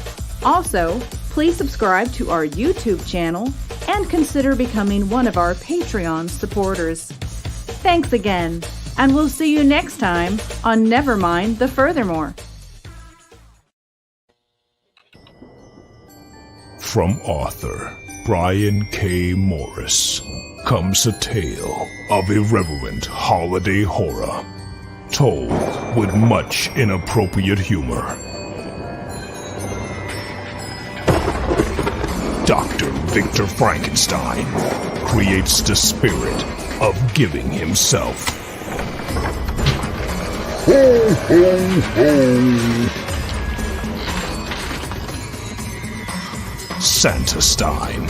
Also, please subscribe to our YouTube channel and consider becoming one of our Patreon supporters. Thanks again, and we'll see you next time on Nevermind the Furthermore. From author Brian K. Morris comes a tale of irreverent holiday horror, told with much inappropriate humor. Dr. Victor Frankenstein creates the spirit of giving himself. Ho, ho, ho! Santa-Stein,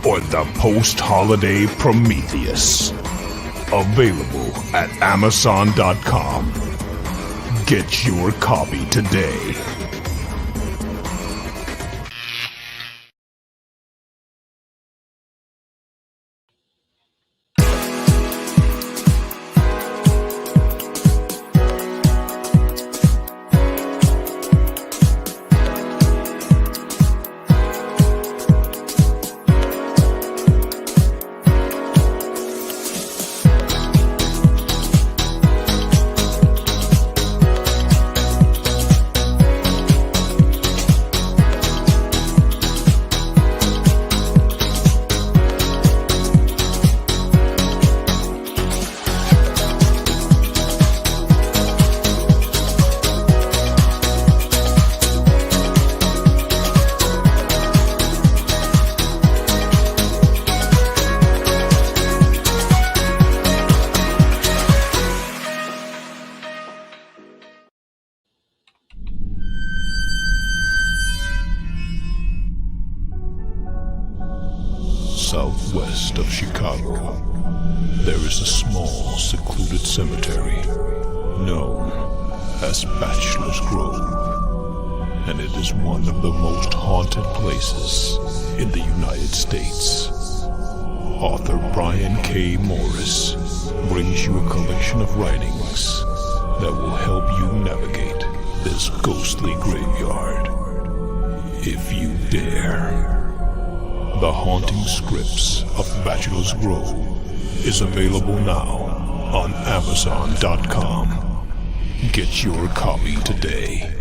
or the post-holiday Prometheus. Available at Amazon.com. Get your copy today. Southwest of Chicago, there is a small, secluded cemetery known as Bachelor's Grove, and it is one of the most haunted places in the United States. Author Brian K. Morris brings you a collection of writings that will help you navigate this ghostly graveyard, if you dare. The Haunting Scripts of Bachelor's Grove is available now on Amazon.com. Get your copy today.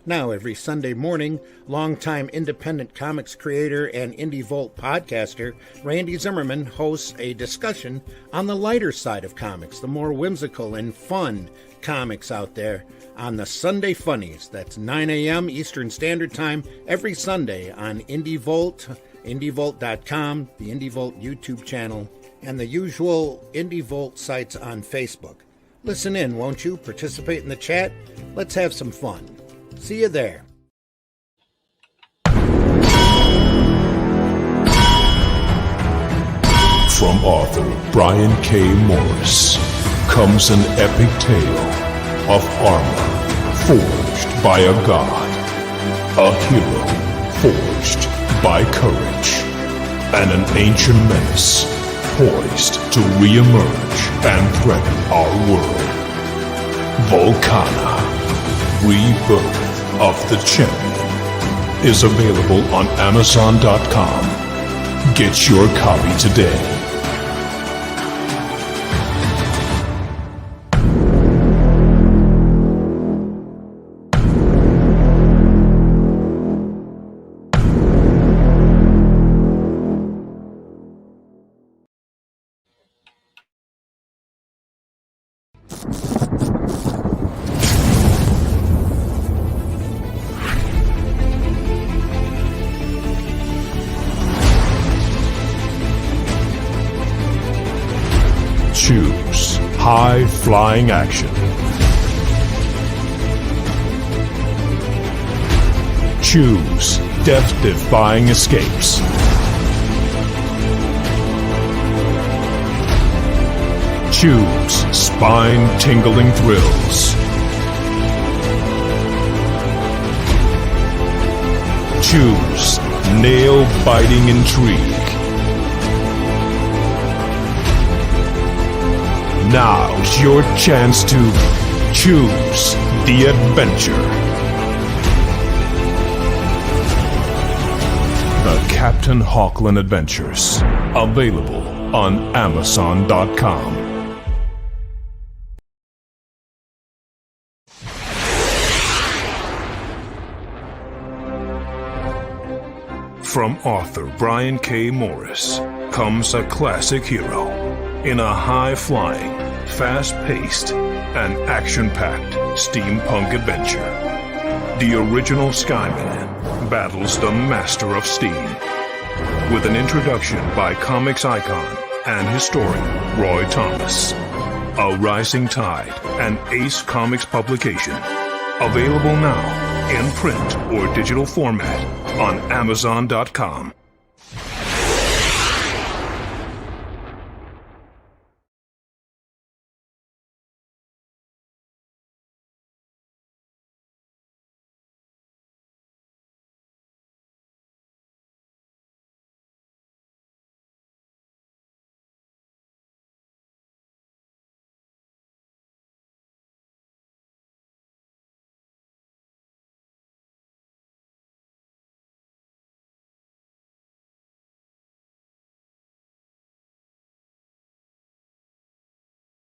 Now, every Sunday morning, longtime independent comics creator and Indie Volt podcaster Randy Zimmerman hosts a discussion on the lighter side of comics, the more whimsical and fun comics out there, on the Sunday Funnies. That's 9 a.m. Eastern Standard Time every Sunday on Indie Volt, indievolt.com, the Indie Volt YouTube channel, and the usual Indie Volt sites on Facebook. Listen in, won't you? Participate in the chat. Let's have some fun. See you there. From author Brian K. Morris comes an epic tale of armor forged by a god, a hero forged by courage, and an ancient menace poised to re-emerge and threaten our world. Volcana, Rebirth of the Champion, is available on Amazon.com. Get your copy today. Choose high-flying action. Choose death-defying escapes. Choose spine-tingling thrills. Choose nail-biting intrigue. Now's your chance to choose the adventure. The Captain Hawkland Adventures. Available on Amazon.com. From author Brian K. Morris comes a classic hero in a high-flying, fast-paced, and action-packed steampunk adventure. The original Skyman battles the Master of Steam. With an introduction by comics icon and historian Roy Thomas. A Rising Tide, an Ace Comics publication. Available now in print or digital format on Amazon.com.